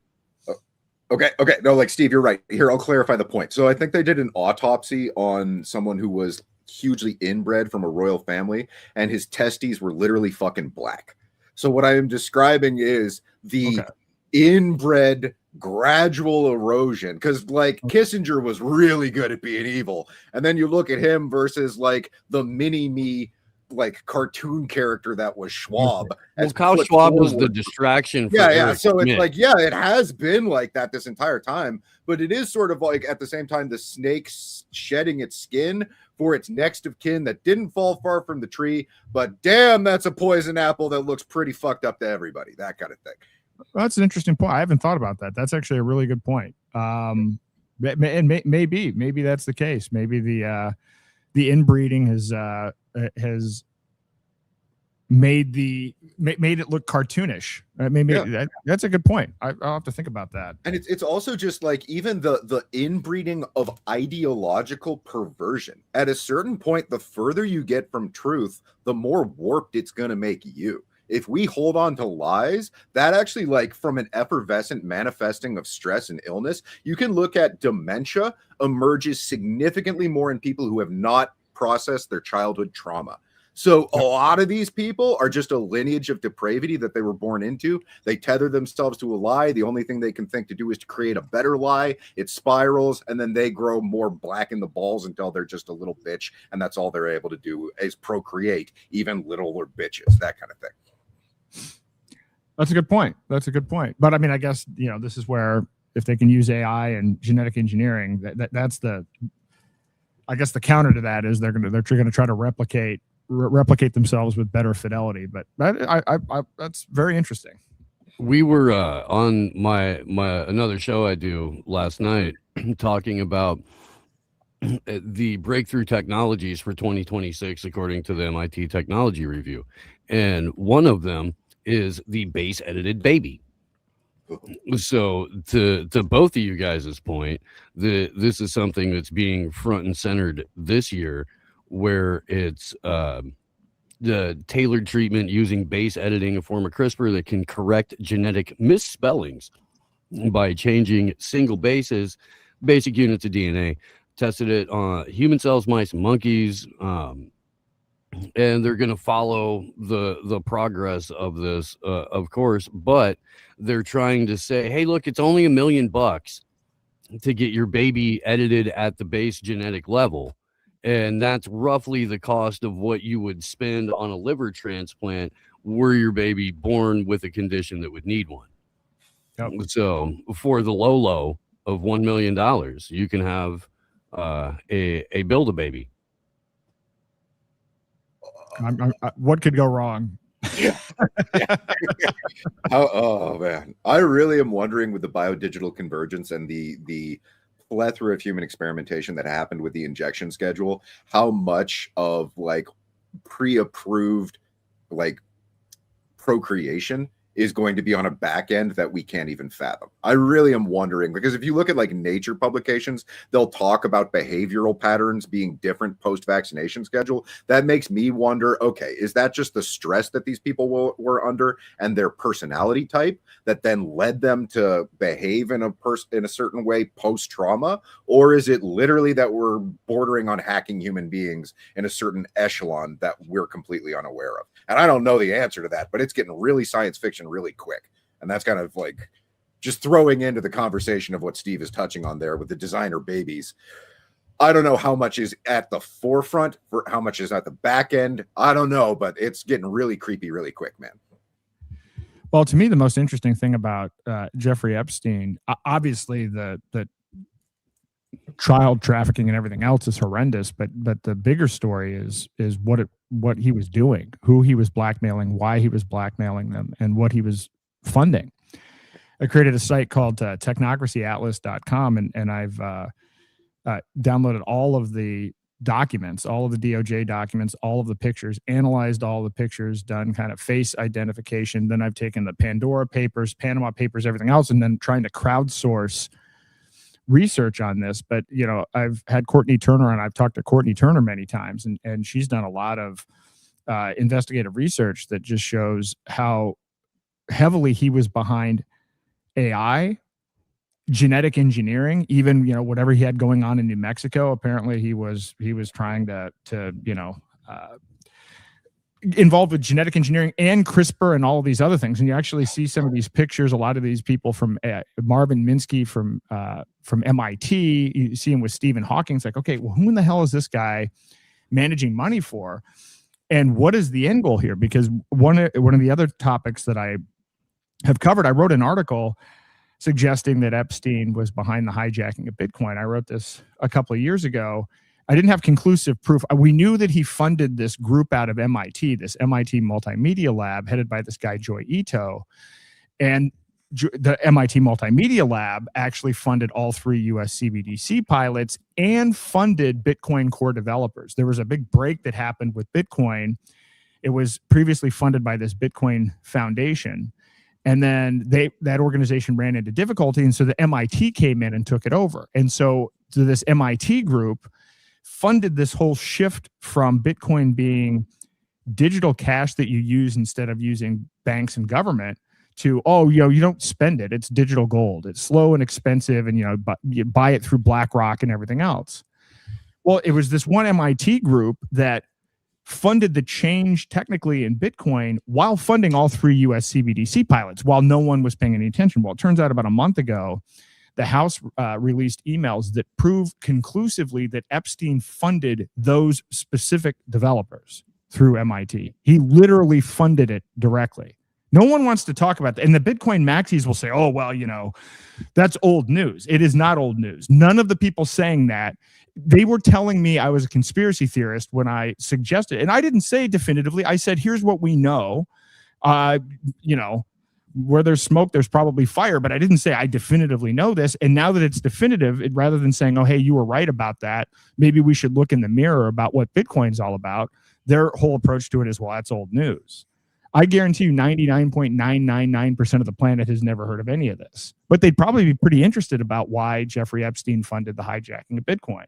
Okay. No, like Steve, you're right. Here, I'll clarify the point. So I think they did an autopsy on someone who was hugely inbred from a royal family, and his testes were literally fucking black. So what I am describing is the inbred gradual erosion, because like Kissinger was really good at being evil, and then you look at him versus like the mini-me like cartoon character that was Schwab. Well, Kyle Schwab was the distraction for Eric so Schmidt. It's like, it has been like that this entire time, but it is sort of like at the same time the snake shedding its skin for its next of kin that didn't fall far from the tree, but damn, that's a poison apple that looks pretty fucked up to everybody, that kind of thing. That's an interesting point. I haven't thought about that. That's actually a really good point. And maybe that's the case. Maybe the inbreeding has made it look cartoonish. That's a good point. I'll have to think about that. And it's also just like even the inbreeding of ideological perversion. At a certain point, the further you get from truth, the more warped it's going to make you. If we hold on to lies, that actually, like from an effervescent manifesting of stress and illness, you can look at dementia emerges significantly more in people who have not processed their childhood trauma. So a lot of these people are just a lineage of depravity that they were born into. They tether themselves to a lie. The only thing they can think to do is to create a better lie. It spirals, and then they grow more black in the balls until they're just a little bitch, and that's all they're able to do is procreate even littler bitches, that kind of thing. That's a good point. But I mean, I guess, this is where if they can use AI and genetic engineering, that's the counter to that is they're going to try to replicate themselves with better fidelity. But that's very interesting. We were on my another show I do last night talking about the breakthrough technologies for 2026 according to the MIT Technology Review, and one of them is the base edited baby. So to both of you guys' point, this is something that's being front and centered this year, where it's the tailored treatment using base editing, a form of CRISPR that can correct genetic misspellings by changing single bases, basic units of DNA. Tested it on human cells, mice, and monkeys, and they're going to follow the progress of this, of course, but they're trying to say, hey, look, it's only $1 million to get your baby edited at the base genetic level. And that's roughly the cost of what you would spend on a liver transplant were your baby born with a condition that would need one. Yep. So for the low of $1 million, you can have a Build-A-Baby. What could go wrong? Oh man, I really am wondering with the biodigital convergence and the plethora of human experimentation that happened with the injection schedule, how much of like pre-approved like procreation is going to be on a back end that we can't even fathom. I really am wondering, because if you look at like Nature publications, they'll talk about behavioral patterns being different post-vaccination schedule. That makes me wonder, okay, is that just the stress that these people were under and their personality type that then led them to behave in a certain way post-trauma? Or is it literally that we're bordering on hacking human beings in a certain echelon that we're completely unaware of? And I don't know the answer to that, but it's getting really science fiction really quick. And that's kind of like just throwing into the conversation of what Steve is touching on there with the designer babies. I don't know how much is at the forefront for how much is at the back end. I don't know, but it's getting really creepy really quick, man. Well, to me, the most interesting thing about Jeffrey Epstein, obviously the child trafficking and everything else is horrendous, but the bigger story is what he was doing, who he was blackmailing, why he was blackmailing them, and what he was funding. I created a site called technocracyatlas.com, and I've downloaded all of the documents, all of the DOJ documents, all of the pictures, analyzed all the pictures, done kind of face identification. Then I've taken the Pandora Papers, Panama Papers, everything else, and then trying to crowdsource research on this. But, you know, I've had Courtney Turner, and I've talked to Courtney Turner many times, and she's done a lot of investigative research that just shows how heavily he was behind AI, genetic engineering, even, you know, whatever he had going on in New Mexico. Apparently he was trying to you know, involved with genetic engineering and CRISPR and all of these other things. And you actually see some of these pictures, a lot of these people from Marvin Minsky from MIT, you see him with Stephen Hawking. It's like, okay, well, who in the hell is this guy managing money for? And what is the end goal here? Because one of the other topics that I have covered, I wrote an article suggesting that Epstein was behind the hijacking of Bitcoin. I wrote this a couple of years ago. I didn't have conclusive proof. We knew that he funded this group out of MIT, this MIT Multimedia Lab headed by this guy, Joi Ito. And the MIT Multimedia Lab actually funded all 3 US CBDC pilots and funded Bitcoin core developers. There was a big break that happened with Bitcoin. It was previously funded by this Bitcoin Foundation. And then that organization ran into difficulty. And so the MIT came in and took it over. And so this MIT group funded this whole shift from Bitcoin being digital cash that you use instead of using banks and government to, oh, you know, you don't spend it. It's digital gold. It's slow and expensive. And, you know, you buy it through BlackRock and everything else. Well, it was this one MIT group that funded the change technically in Bitcoin while funding all 3 US CBDC pilots while no one was paying any attention. Well, it turns out about a month ago, the House released emails that prove conclusively that Epstein funded those specific developers through MIT. He literally funded it directly. No one wants to talk about that. And the Bitcoin maxis will say, oh, well, you know, that's old news. It is not old news. None of the people saying that, they were telling me I was a conspiracy theorist when I suggested, and I didn't say definitively. I said, here's what we know. You know, where there's smoke, there's probably fire, but I didn't say I definitively know this. And now that it's definitive, rather than saying, oh, hey, you were right about that, maybe we should look in the mirror about what Bitcoin's all about. Their whole approach to it is, well, that's old news. I guarantee you 99.999% of the planet has never heard of any of this, but they'd probably be pretty interested about why Jeffrey Epstein funded the hijacking of Bitcoin.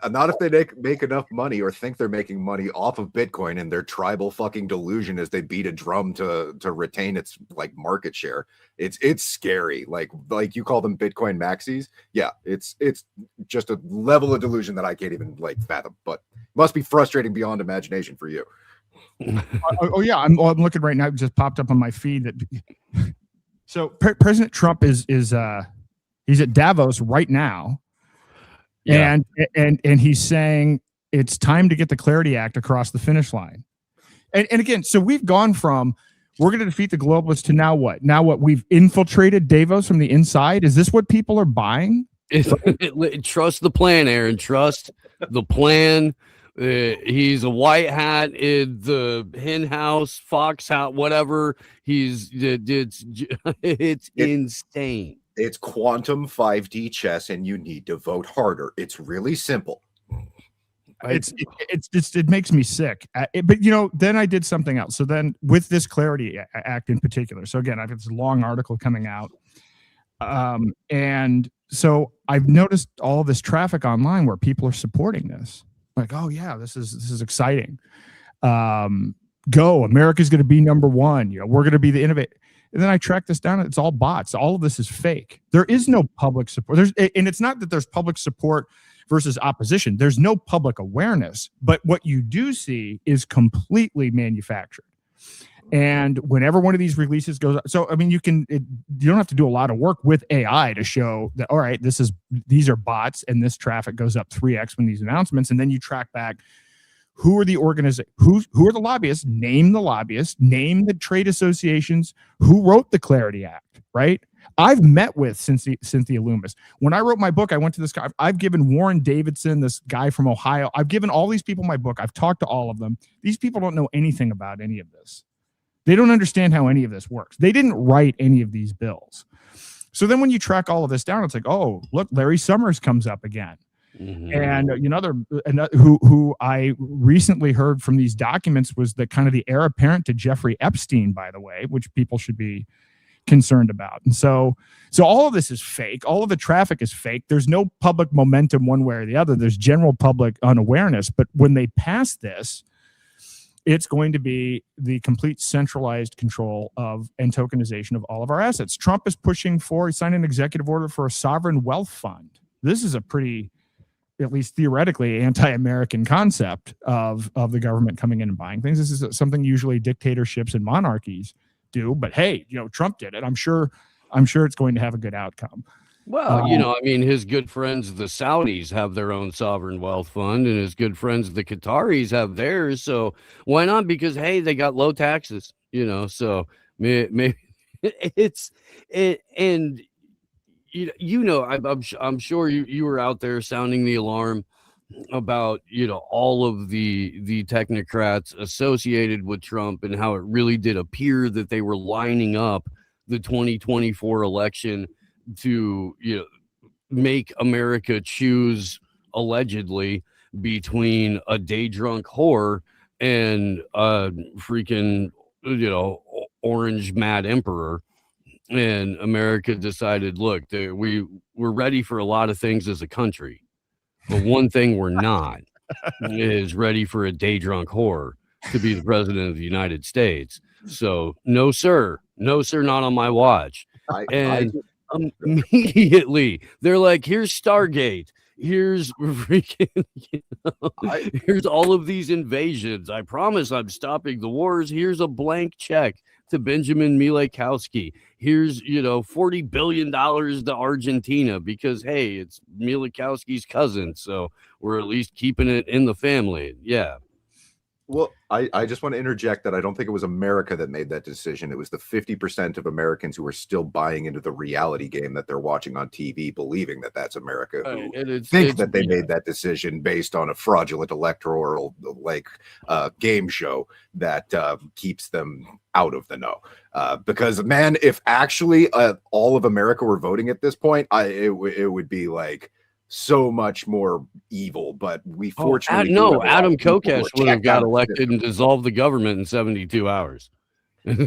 Not if they make enough money or think they're making money off of Bitcoin and their tribal fucking delusion as they beat a drum to retain its like market share. It's scary. Like you call them Bitcoin maxis. Yeah, it's just a level of delusion that I can't even like fathom, but must be frustrating beyond imagination for you. Oh yeah, I'm looking right now. It just popped up on my feed that. So President Trump is he's at Davos right now. Yeah. And he's saying it's time to get the Clarity Act across the finish line. And again, so we've gone from we're going to defeat the globalists to now what? Now what? We've infiltrated Davos from the inside. Is this what people are buying? Trust the plan, Aaron. Trust the plan. He's a white hat in the hen house, fox house, whatever. It's insane. It's quantum 5D chess, and you need to vote harder. It's really simple. It makes me sick. But you know, then I did something else. So then, with this Clarity Act in particular, so again, I've got this long article coming out, and so I've noticed all this traffic online where people are supporting this. Like, oh yeah, this is exciting. Go, America's going to be number one. You know, we're going to be the innovator. And then I track this down. It's all bots. All of this is fake. There is no public support. And it's not that there's public support versus opposition. There's no public awareness. But what you do see is completely manufactured. And whenever one of these releases goes, so I mean, you don't have to do a lot of work with AI to show that, all right, these are bots, and this traffic goes up 3x when these announcements, and then you track back who are the who are the lobbyists, name the lobbyists, name the trade associations, who wrote the Clarity Act, right? I've met with Cynthia Lummis. When I wrote my book, I went to this guy. I've given Warren Davidson, this guy from Ohio. I've given all these people my book. I've talked to all of them. These people don't know anything about any of this. They don't understand how any of this works. They didn't write any of these bills. So then when you track all of this down, it's like, oh, look, Larry Summers comes up again. And another who I recently heard from these documents was the kind of the heir apparent to Jeffrey Epstein, by the way, which people should be concerned about. And so all of this is fake. All of the traffic is fake. There's no public momentum one way or the other. There's general public unawareness. But when they pass this, it's going to be the complete centralized control of and tokenization of all of our assets. Trump is pushing he signed an executive order for a sovereign wealth fund. This is a pretty, at least theoretically, anti-American concept of the government coming in and buying things. This is something usually dictatorships and monarchies do, but hey, Trump did it. I'm sure it's going to have a good outcome. Well, I mean, his good friends, the Saudis, have their own sovereign wealth fund, and his good friends, the Qataris, have theirs. So why not? Because, hey, they got low taxes, so maybe and I'm sure you were out there sounding the alarm about, all of the technocrats associated with Trump and how it really did appear that they were lining up the 2024 election to make America choose, allegedly, between a day drunk whore and a freaking orange mad emperor. And America decided, look, we're ready for a lot of things as a country, but one thing we're not is ready for a day drunk whore to be the president of the United States. So no sir, not on my watch. Immediately they're like, here's Stargate, here's freaking here's all of these invasions. I promise I'm stopping the wars. Here's a blank check to Benjamin Milikowski. Here's $40 billion to Argentina because, hey, it's Milikowski's cousin, so we're at least keeping it in the family. Yeah. Well, I just want to interject that I don't think it was America that made that decision. It was the 50% of Americans who are still buying into the reality game that they're watching on TV, believing that that's America, who think that they made that decision based on a fraudulent electoral game show that keeps them out of the know. Because, man, if actually all of America were voting at this point, it would be like so much more evil, but we fortunately Adam Kokesh would have got elected and dissolved the government in 72 hours.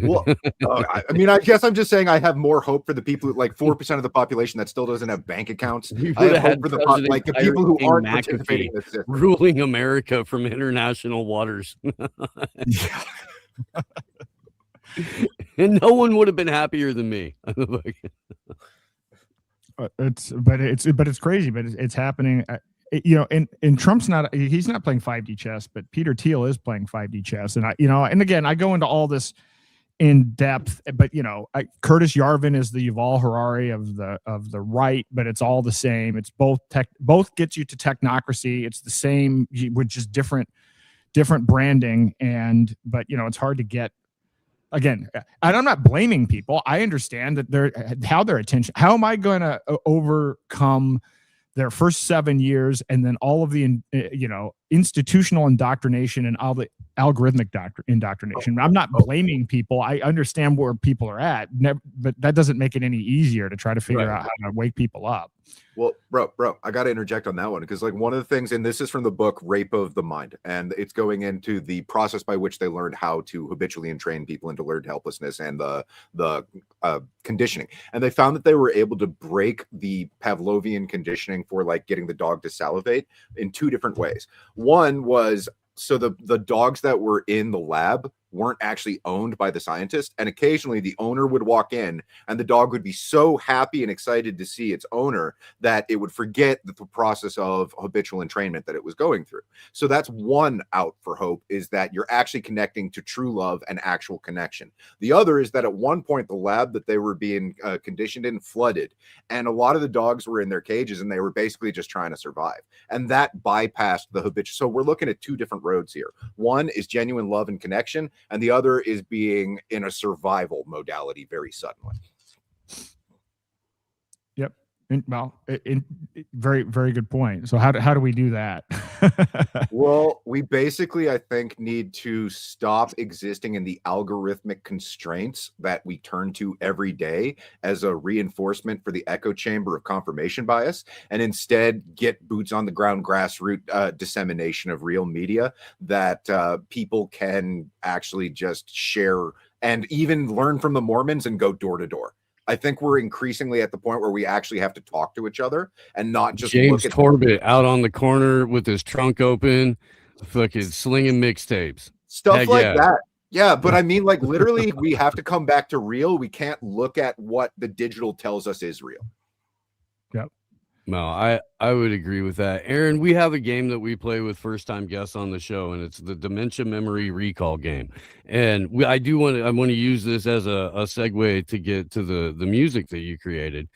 Well, I mean, I guess I'm just saying I have more hope for the people, like 4% of the population that still doesn't have bank accounts. I have hope for the people who aren't participating in this system. Ruling America from international waters. And no one would have been happier than me. It's crazy, but it's happening. And Trump's he's not playing 5D chess, but Peter Thiel is playing 5D chess. And and again, I go into all this in depth, but Curtis Yarvin is the Yuval Harari of the right, but it's all the same. It's both gets you to technocracy. It's the same, which is different branding. But it's hard to get. Again, and I'm not blaming people. I understand that how am I going to overcome their first 7 years and then all of the institutional indoctrination and all the algorithmic indoctrination? I'm not blaming people. I understand where people are at, but that doesn't make it any easier to try to figure out how to wake people up. Well, bro, I got to interject on that one because one of the things, and this is from the book Rape of the Mind, and it's going into the process by which they learned how to habitually entrain people into learned helplessness and the conditioning. And they found that they were able to break the Pavlovian conditioning for getting the dog to salivate in two different ways. One was, so the dogs that were in the lab weren't actually owned by the scientist. And occasionally the owner would walk in and the dog would be so happy and excited to see its owner that it would forget the process of habitual entrainment that it was going through. So that's one out for hope, is that you're actually connecting to true love and actual connection. The other is that at one point, the lab that they were being conditioned in flooded, and a lot of the dogs were in their cages and they were basically just trying to survive. And that bypassed the habitual. So we're looking at two different roads here. One is genuine love and connection, and the other is being in a survival modality very suddenly. Yep. Very, very good point. So how do we do that? Well, we basically, I think, need to stop existing in the algorithmic constraints that we turn to every day as a reinforcement for the echo chamber of confirmation bias, and instead get boots on the ground grassroots dissemination of real media that people can actually just share and even learn from the Mormons and go door to door. I think we're increasingly at the point where we actually have to talk to each other and not just James look at Torbett out on the corner with his trunk open, fucking slinging mixtapes. stuff Heck like yeah. that. Yeah, but I mean, like, literally, we have to come back to real. We can't look at what the digital tells us is real. No, I would agree with that. Aaron, we have a game that we play with first-time guests on the show, and it's the Dementia Memory Recall game. And I want to use this as a segue to get to the music that you created.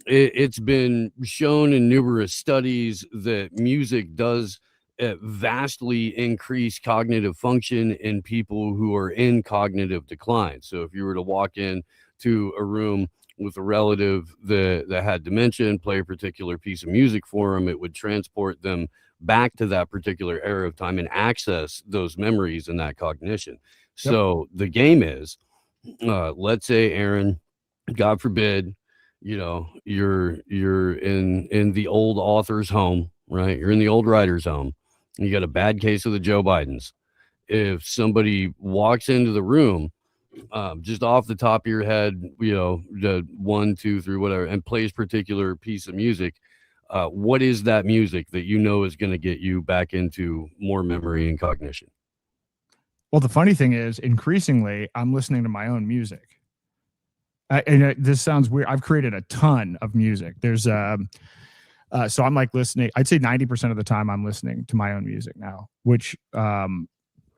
It's been shown in numerous studies that music does vastly increase cognitive function in people who are in cognitive decline. So if you were to walk in to a room with a relative that had dementia and play a particular piece of music for them, it would transport them back to that particular era of time and access those memories and that cognition. Yep. So the game is, let's say, Aaron, God forbid, you're in the old author's home, right? You're in the old writer's home. You got a bad case of the Joe Bidens. If somebody walks into the room, just off the top of your head, the 1, 2, 3, whatever, and plays particular piece of music, what is that music that is going to get you back into more memory and cognition? Well, the funny thing is, increasingly, I'm listening to my own music. This sounds weird. I've created a ton of music. There's so I'm like listening. I'd say 90% of the time I'm listening to my own music now, which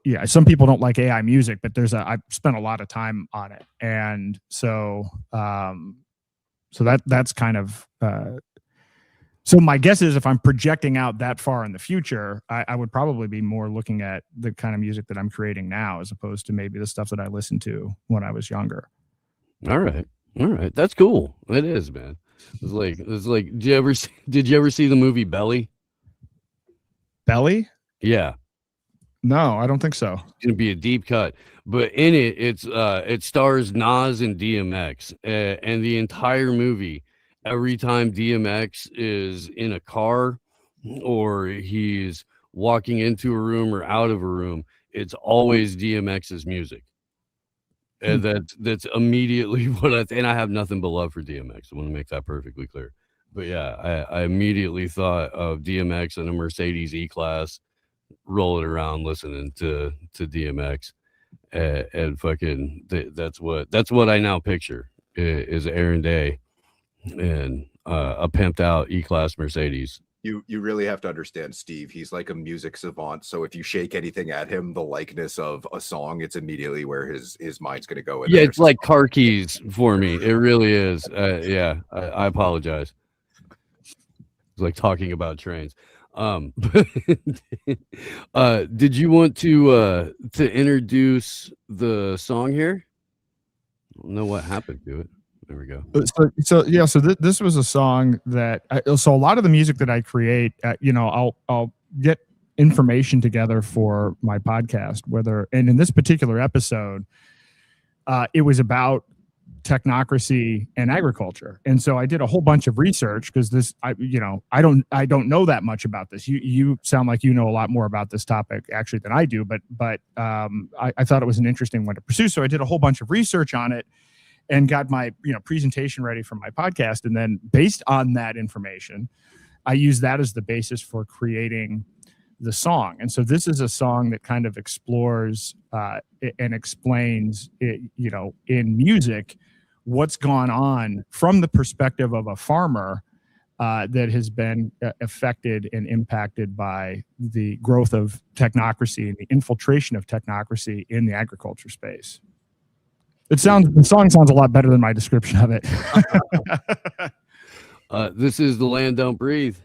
yeah, some people don't like AI music, but I've spent a lot of time on it. And so that's kind of, so my guess is if I'm projecting out that far in the future, I would probably be more looking at the kind of music that I'm creating now, as opposed to maybe the stuff that I listened to when I was younger. All right. That's cool. It is, man. It's like, did you ever see the movie Belly? Belly? Yeah. No, I don't think so. It's gonna be a deep cut, but in it, it stars Nas and DMX, and the entire movie, every time DMX is in a car or he's walking into a room or out of a room, it's always DMX's music, and that's immediately what and I have nothing but love for DMX. I want to make that perfectly clear. But yeah, I immediately thought of DMX in a Mercedes E-Class, rolling around listening to DMX, and fucking that's what I now picture is Aaron Day and a pimped out E-Class Mercedes. You really have to understand Steve. He's like a music savant. So if you shake anything at him, the likeness of a song, it's immediately where his mind's going to go. Yeah, it's like car keys for me. It really is. Yeah, I apologize. It's like talking about trains. Did you want to introduce the song here? I don't know what happened to it. There we go. So this was a song that so a lot of the music that I create, I'll get information together for my podcast, and in this particular episode, it was about technocracy and agriculture. And so I did a whole bunch of research because I don't know that much about this. You sound like you know a lot more about this topic actually than I do, but I thought it was an interesting one to pursue. So I did a whole bunch of research on it and got my presentation ready for my podcast. And then based on that information, I used that as the basis for creating the song. And so this is a song that kind of explores and explains, in music, what's gone on from the perspective of a farmer that has been affected and impacted by the growth of technocracy and the infiltration of technocracy in the agriculture space. The song sounds a lot better than my description of it. This is The Land Don't Breathe.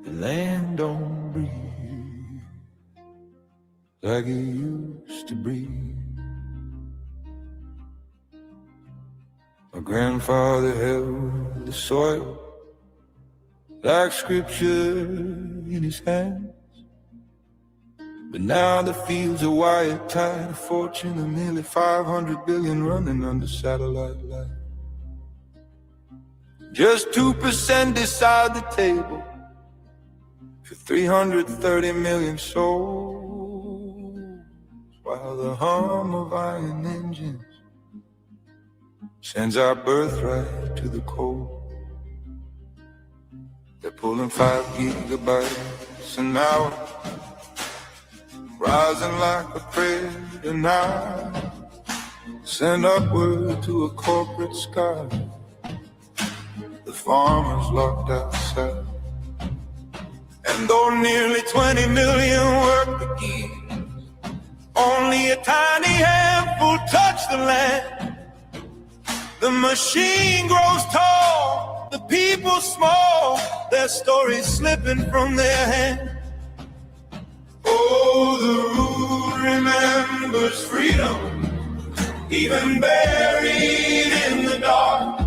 The land don't breathe like it used to breathe. My grandfather held the soil like scripture in his hands. But now the fields are wired tight, a fortune of nearly 500 billion running under satellite light. Just 2% decide the table for 330 million souls, while the hum of iron engines sends our birthright to the cold. They're pulling 5 gigabytes an hour, rising like a predator now, send upward to a corporate sky. The farmers locked outside. And though nearly 20 million work the gears, only a tiny handful touch the land. The machine grows tall, the people small, their stories slipping from their hand. Oh, the root remembers freedom, even buried in the dark.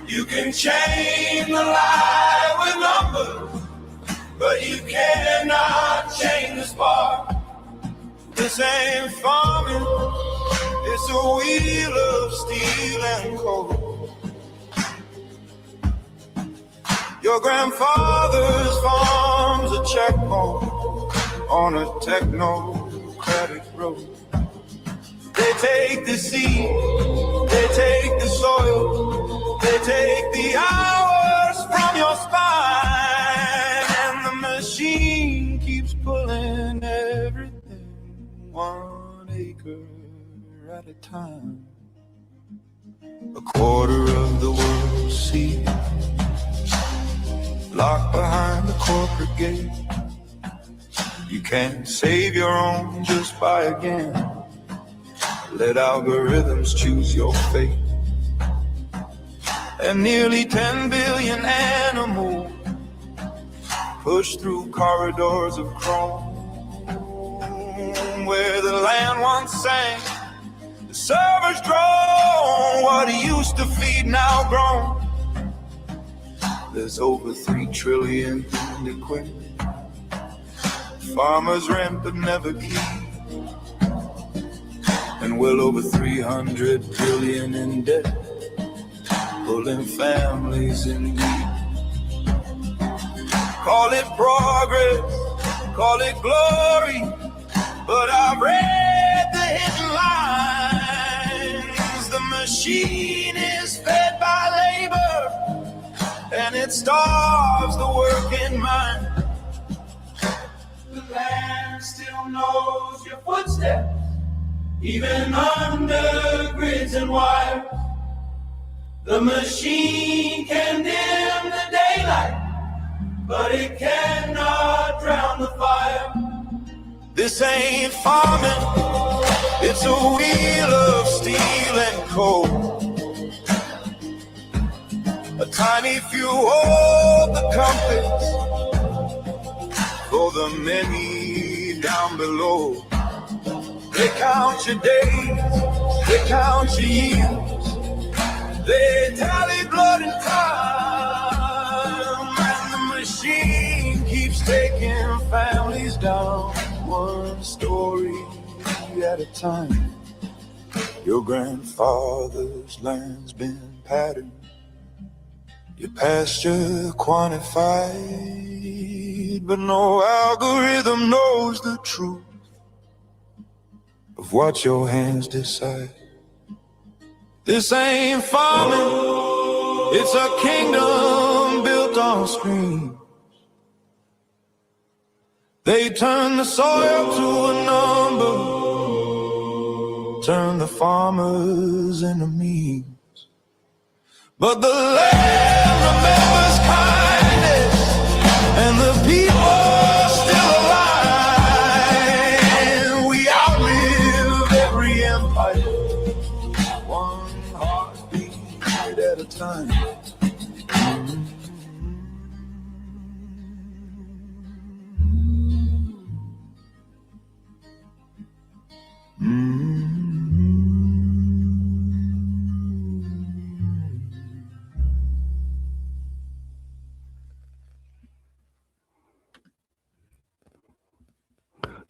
You can chain the lie with numbers, but you cannot change the spark. This ain't farming, it's a wheel of steel and coal. Your grandfather's farm's a checkpoint on a technocratic road. They take the seed, they take the soil, they take the hours from your spine, and the machine keeps pulling everything 1 acre at a time. A quarter of the world's seed locked behind the corporate gate. You can't save your own just by again. Let algorithms choose your fate. And nearly 10 billion animals push through corridors of chrome, where the land once sang, the servers drone. What he used to feed now grown. There's over 3 trillion in equipment. Farmers rent but never keep, and well over 300 billion in debt, pulling families in deep. Call it progress, call it glory, but I've read the hidden lines. The machine is fed by labor, and it starves the working mind. The land still knows your footsteps, even under grids and wires. The machine can dim the daylight, but it cannot drown the fire. This ain't farming, it's a wheel of steel and coal. A tiny few hold the compass for the many down below. They count your days, they count your years, they tally blood and time, and the machine keeps taking families down, one story at a time. Your grandfather's land's been patterned, your pasture quantified, but no algorithm knows the truth. of what your hands decide. This ain't farming, it's a kingdom built on streams. They turn the soil to a number, turn the farmers into means. But the land remembers kindness, and the people still alive. We outlive every empire, one heartbeat at a time.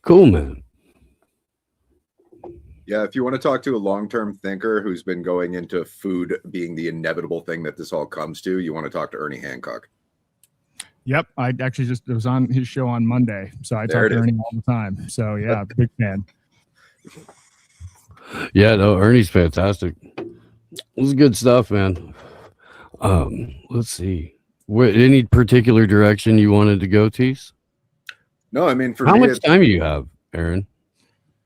Cool, man. Yeah, if you want to talk to a long-term thinker who's been going into food being the inevitable thing that this all comes to, you want to talk to Ernie Hancock. Yep, I actually just was on his show on Monday, so I There talk to it is. Ernie all the time. So yeah, big fan. Yeah, no, Ernie's fantastic. This is good stuff, man. Let's see. Any particular direction you wanted to go, Tease? No, I mean, for How me, much time do you have, Aaron?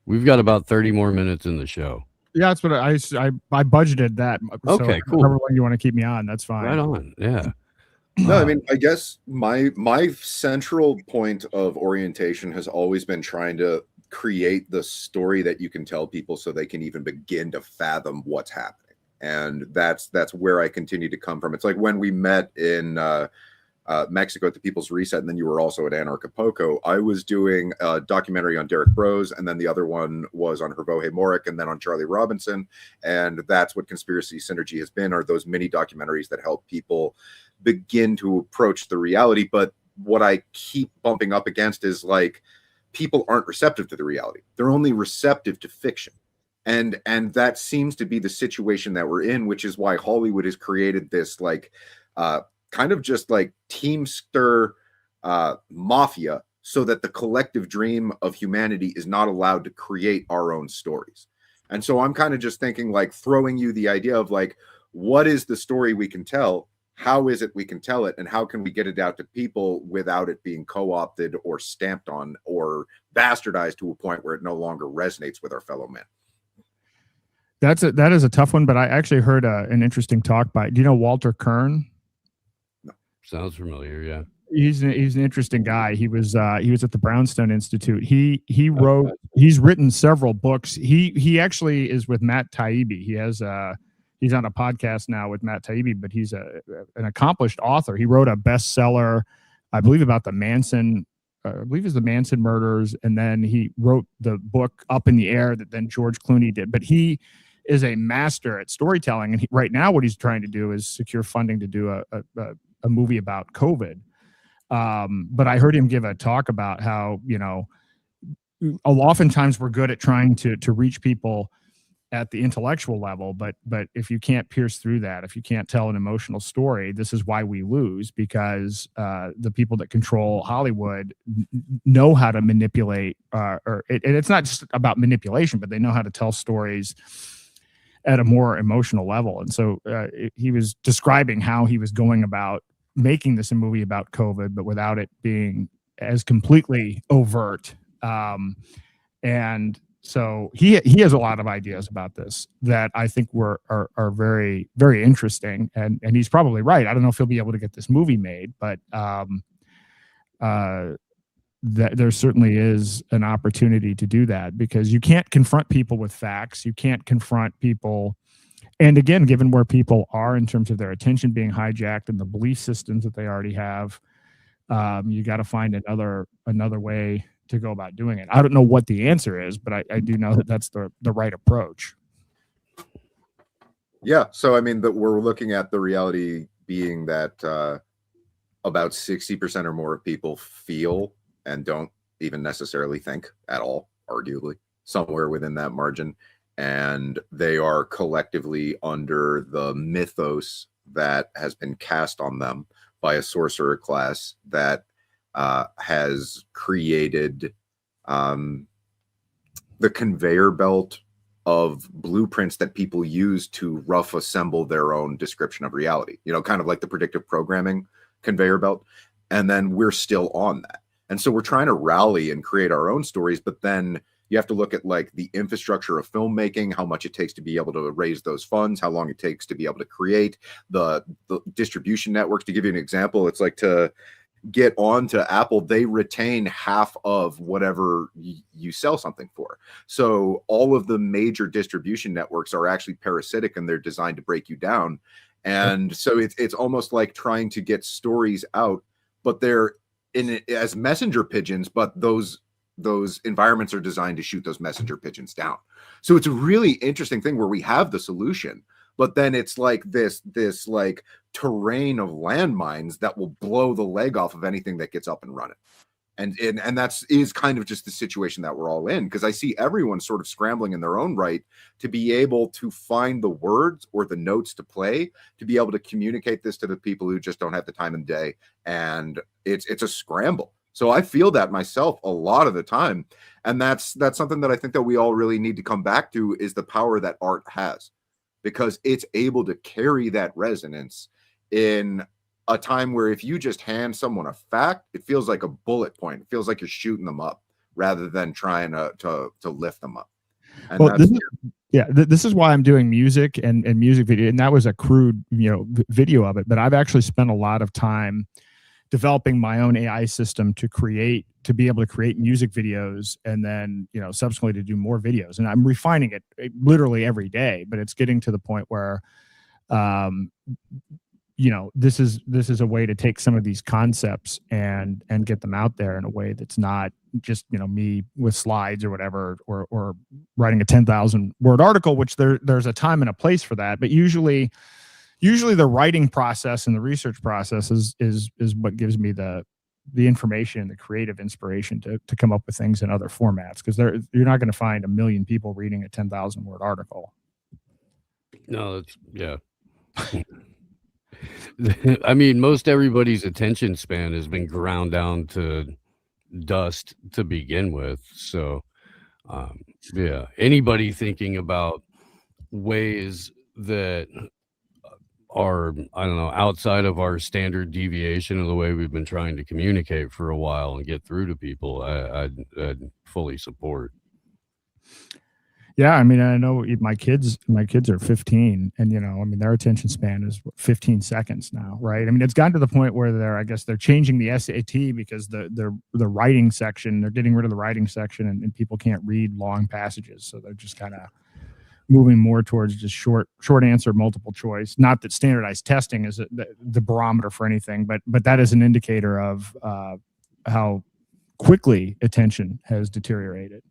We've got about 30 more minutes in the show. Yeah, that's what I budgeted that. Okay, cool. However long you want to keep me on, that's fine. Right on. Yeah. no, I mean, I guess my central point of orientation has always been trying to create the story that you can tell people so they can even begin to fathom what's happening. And that's where I continue to come from. It's like when we met in Mexico at the People's Reset, and then you were also at Anarchapulco. I was doing a documentary on Derek Rose, and then the other one was on Hervoje Morik, and then on Charlie Robinson. And that's what Conspiracy Synergy has been, are those mini documentaries that help people begin to approach the reality. But what I keep bumping up against is like, people aren't receptive to the reality. They're only receptive to fiction. And that seems to be the situation that we're in, which is why Hollywood has created this like kind of just like teamster mafia, so that the collective dream of humanity is not allowed to create our own stories. And so I'm kind of just thinking, like, throwing you the idea of like, what is the story we can tell? How is it we can tell it? And how can we get it out to people without it being co-opted or stamped on or bastardized to a point where it no longer resonates with our fellow men? That is a tough one, but I actually heard an interesting talk by, do you know Walter Kern? Sounds familiar. Yeah. He's an interesting guy. He was at the Brownstone Institute. He's written several books. He actually is with Matt Taibbi. He's on a podcast now with Matt Taibbi, but he's an accomplished author. He wrote a bestseller, I believe, about the Manson murders, and then he wrote the book Up in the Air that then George Clooney did. But he is a master at storytelling, and right now what he's trying to do is secure funding to do a movie about COVID. But I heard him give a talk about how, oftentimes we're good at trying to reach people at the intellectual level, but if you can't pierce through that, if you can't tell an emotional story, this is why we lose, because the people that control Hollywood know how to manipulate, and it's not just about manipulation, but they know how to tell stories at a more emotional level. And so he was describing how he was going about making this a movie about COVID, but without it being as completely overt. And so he has a lot of ideas about this that I think are very, very interesting. And he's probably right. I don't know if he'll be able to get this movie made, but there certainly is an opportunity to do that, because you can't confront people with facts. You can't confront people. And again, given where people are in terms of their attention being hijacked and the belief systems that they already have, you got to find another way to go about doing it. I don't know what the answer is, but I do know that that's the right approach. Yeah. So, I mean, we're looking at the reality being that about 60% or more of people feel and don't even necessarily think at all, arguably, somewhere within that margin. And they are collectively under the mythos that has been cast on them by a sorcerer class that has created the conveyor belt of blueprints that people use to rough assemble their own description of reality, kind of like the predictive programming conveyor belt. And then we're still on that. And so we're trying to rally and create our own stories, but then you have to look at like the infrastructure of filmmaking, how much it takes to be able to raise those funds, how long it takes to be able to create the distribution networks. To give you an example, it's like to get on to Apple, they retain half of whatever you sell something for. So all of the major distribution networks are actually parasitic, and they're designed to break you down. And so it's almost like trying to get stories out, but they're in as messenger pigeons, but those environments are designed to shoot those messenger pigeons down. So it's a really interesting thing where we have the solution, but then it's like this like terrain of landmines that will blow the leg off of anything that gets up and running. And that's kind of just the situation that we're all in, because I see everyone sort of scrambling in their own right to be able to find the words or the notes to play, to be able to communicate this to the people who just don't have the time in the day. And it's a scramble. So I feel that myself a lot of the time. And that's something that I think that we all really need to come back to, is the power that art has, because it's able to carry that resonance in a time where if you just hand someone a fact, it feels like a bullet point. It feels like you're shooting them up rather than trying to lift them up. And well, this is why I'm doing music and music video. And that was a crude, video of it. But I've actually spent a lot of time developing my own AI system to be able to create music videos, and then, subsequently to do more videos. And I'm refining it literally every day, but it's getting to the point where, this is a way to take some of these concepts and get them out there in a way that's not just, me with slides or whatever, or writing a 10,000 word article, which there's a time and a place for that. But usually the writing process and the research process is what gives me the information and the creative inspiration to come up with things in other formats, because you're not going to find a million people reading a 10,000 word article. No, I mean, most everybody's attention span has been ground down to dust to begin with. So, anybody thinking about ways that are, I don't know, outside of our standard deviation of the way we've been trying to communicate for a while and get through to people, I'd fully support. Yeah, I mean, I know my kids are 15, and their attention span is 15 seconds now, right? I mean, it's gotten to the point where they're changing the SAT because the writing section, they're getting rid of the writing section, and people can't read long passages, so they're just kind of moving more towards just short answer, multiple choice. Not that standardized testing is the barometer for anything, but that is an indicator of how quickly attention has deteriorated.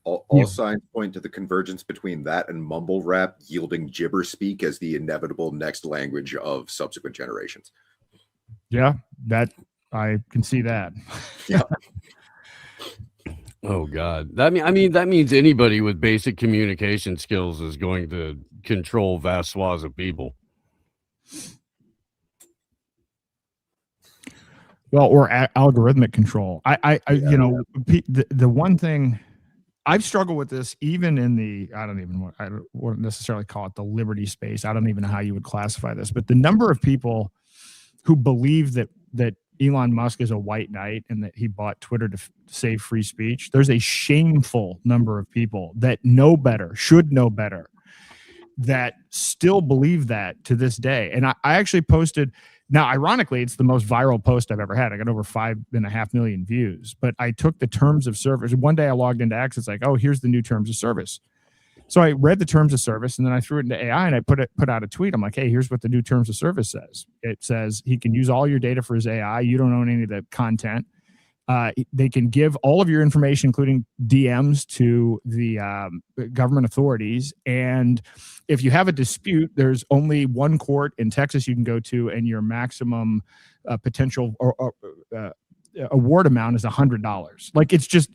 All signs point to the convergence between that and mumble rap yielding gibber speak as the inevitable next language of subsequent generations. Yeah, that I can see that. Yeah. Oh God. That means anybody with basic communication skills is going to control vast swaths of people. Well, or algorithmic control. The one thing I've struggled with this, even in I don't want to necessarily call it the liberty space. I don't even know how you would classify this, but the number of people who believe that Elon Musk is a white knight and that he bought Twitter to save free speech. There's a shameful number of people that know better, should know better, that still believe that to this day. And I actually posted, now ironically, it's the most viral post I've ever had. I got over 5.5 million views, but I took the terms of service. One day I logged into X. It's like, oh, here's the new terms of service. So I read the terms of service, and then I threw it into AI, and I put out a tweet. I'm like, hey, here's what the new terms of service says. It says he can use all your data for his AI. You don't own any of the content. They can give all of your information, including DMs, to the government authorities. And if you have a dispute, there's only one court in Texas you can go to, and your maximum potential award amount is $100. Like, it's just,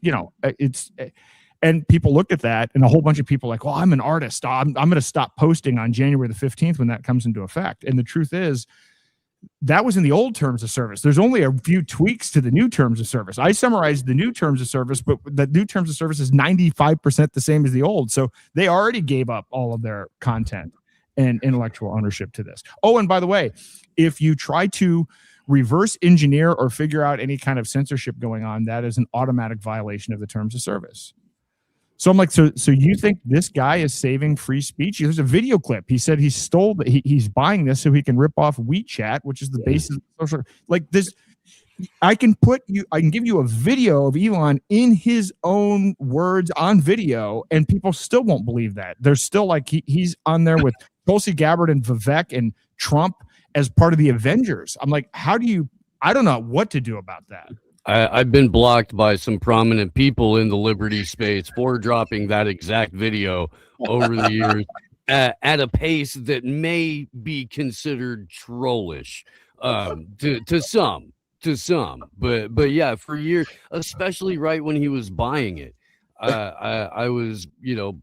and people looked at that, and a whole bunch of people like, well, I'm an artist. I'm going to stop posting on January the 15th when that comes into effect. And the truth is, that was in the old terms of service. There's only a few tweaks to the new terms of service. I summarized the new terms of service, but the new terms of service is 95% the same as the old. So they already gave up all of their content and intellectual ownership to this. Oh, and by the way, if you try to reverse engineer or figure out any kind of censorship going on, that is an automatic violation of the terms of service. So I'm like, so you think this guy is saving free speech? There's a video clip. He said he's buying this so he can rip off WeChat, which is the basis of social. Like this, I can give you a video of Elon in his own words on video, and people still won't believe that. They're still like he's on there with Tulsi Gabbard and Vivek and Trump as part of the Avengers. I'm like, I don't know what to do about that. I've been blocked by some prominent people in the Liberty space for dropping that exact video over the years at a pace that may be considered trollish to some. But yeah, for years, especially right when he was buying it, I was,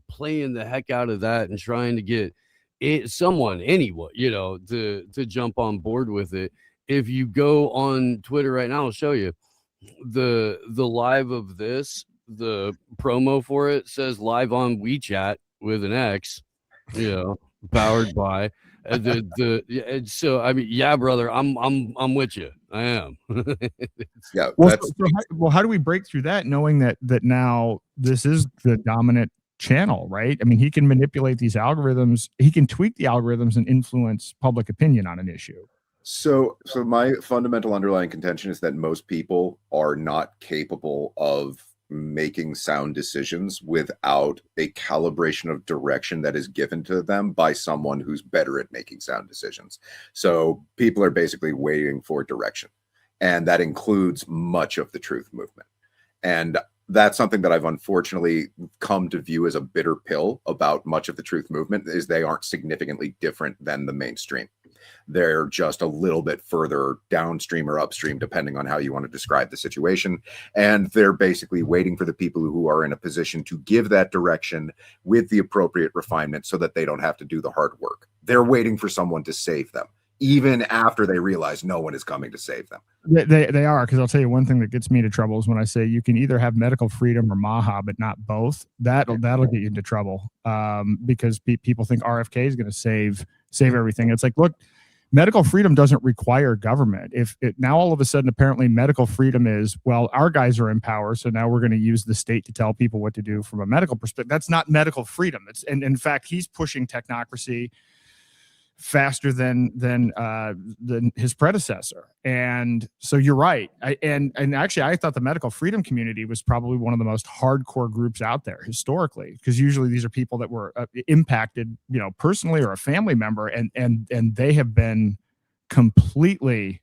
playing the heck out of that and trying to get anyone, to jump on board with it. If you go on Twitter right now, I'll show you. The live of this, the promo for it says live on WeChat with an X, powered by so I mean, yeah, brother, I'm with you. I am. Yeah. Well, how do we break through that, knowing that now this is the dominant channel, right? I mean, he can manipulate these algorithms. He can tweak the algorithms and influence public opinion on an issue. So my fundamental underlying contention is that most people are not capable of making sound decisions without a calibration of direction that is given to them by someone who's better at making sound decisions. So people are basically waiting for direction, and that includes much of the truth movement. And that's something that I've unfortunately come to view as a bitter pill about much of the truth movement, is they aren't significantly different than the mainstream. They're just a little bit further downstream or upstream, depending on how you want to describe the situation. And they're basically waiting for the people who are in a position to give that direction with the appropriate refinement so that they don't have to do the hard work. They're waiting for someone to save them, even after they realize no one is coming to save them. They are, because I'll tell you one thing that gets me into trouble is when I say you can either have medical freedom or Maha, but not both. That'll get you into trouble because people think RFK is going to save everything. It's like, look, medical freedom doesn't require government. Now all of a sudden, apparently medical freedom is, well, our guys are in power, so now we're going to use the state to tell people what to do from a medical perspective. That's not medical freedom. And in fact, he's pushing technocracy faster than his predecessor. And so you're right. And actually, I thought the medical freedom community was probably one of the most hardcore groups out there historically, because usually these are people that were impacted, personally, or a family member, and they have been completely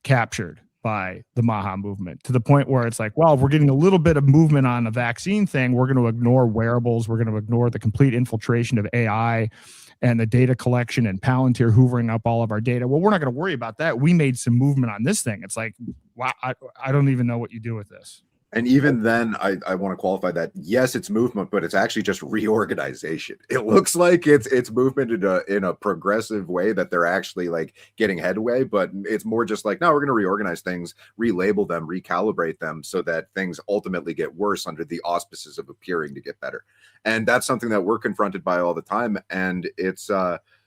captured by the Maha movement, to the point where it's like, well, if we're getting a little bit of movement on a vaccine thing, we're going to ignore wearables. We're going to ignore the complete infiltration of AI and the data collection and Palantir hoovering up all of our data. Well, we're not going to worry about that. We made some movement on this thing. It's like, wow, I don't even know what you do with this. And even then, I want to qualify that. Yes, it's movement, but it's actually just reorganization. It looks like it's movement in a progressive way, that they're actually like getting headway, but it's more just like, no, we're going to reorganize things, relabel them, recalibrate them so that things ultimately get worse under the auspices of appearing to get better. And that's something that we're confronted by all the time. And it's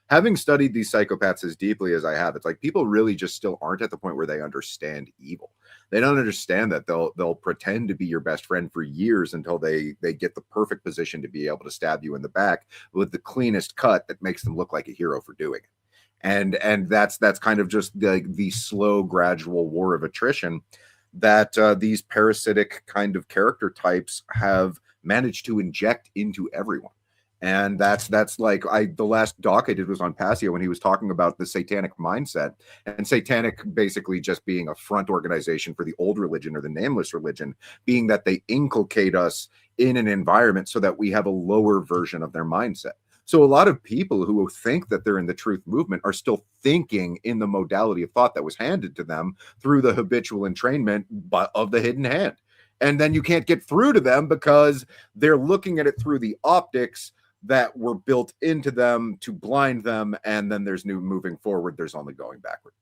having studied these psychopaths as deeply as I have, it's like people really just still aren't at the point where they understand evil. They don't understand that they'll pretend to be your best friend for years until they get the perfect position to be able to stab you in the back with the cleanest cut that makes them look like a hero for doing it. And that's kind of just the slow, gradual war of attrition that these parasitic kind of character types have managed to inject into everyone. And that's like the last doc I did was on Passio, when he was talking about the satanic mindset, and satanic basically just being a front organization for the old religion or the nameless religion, being that they inculcate us in an environment so that we have a lower version of their mindset. So a lot of people who think that they're in the truth movement are still thinking in the modality of thought that was handed to them through the habitual entrainment of the hidden hand. And then you can't get through to them because they're looking at it through the optics that were built into them to blind them. And then there's moving forward, there's only going backward.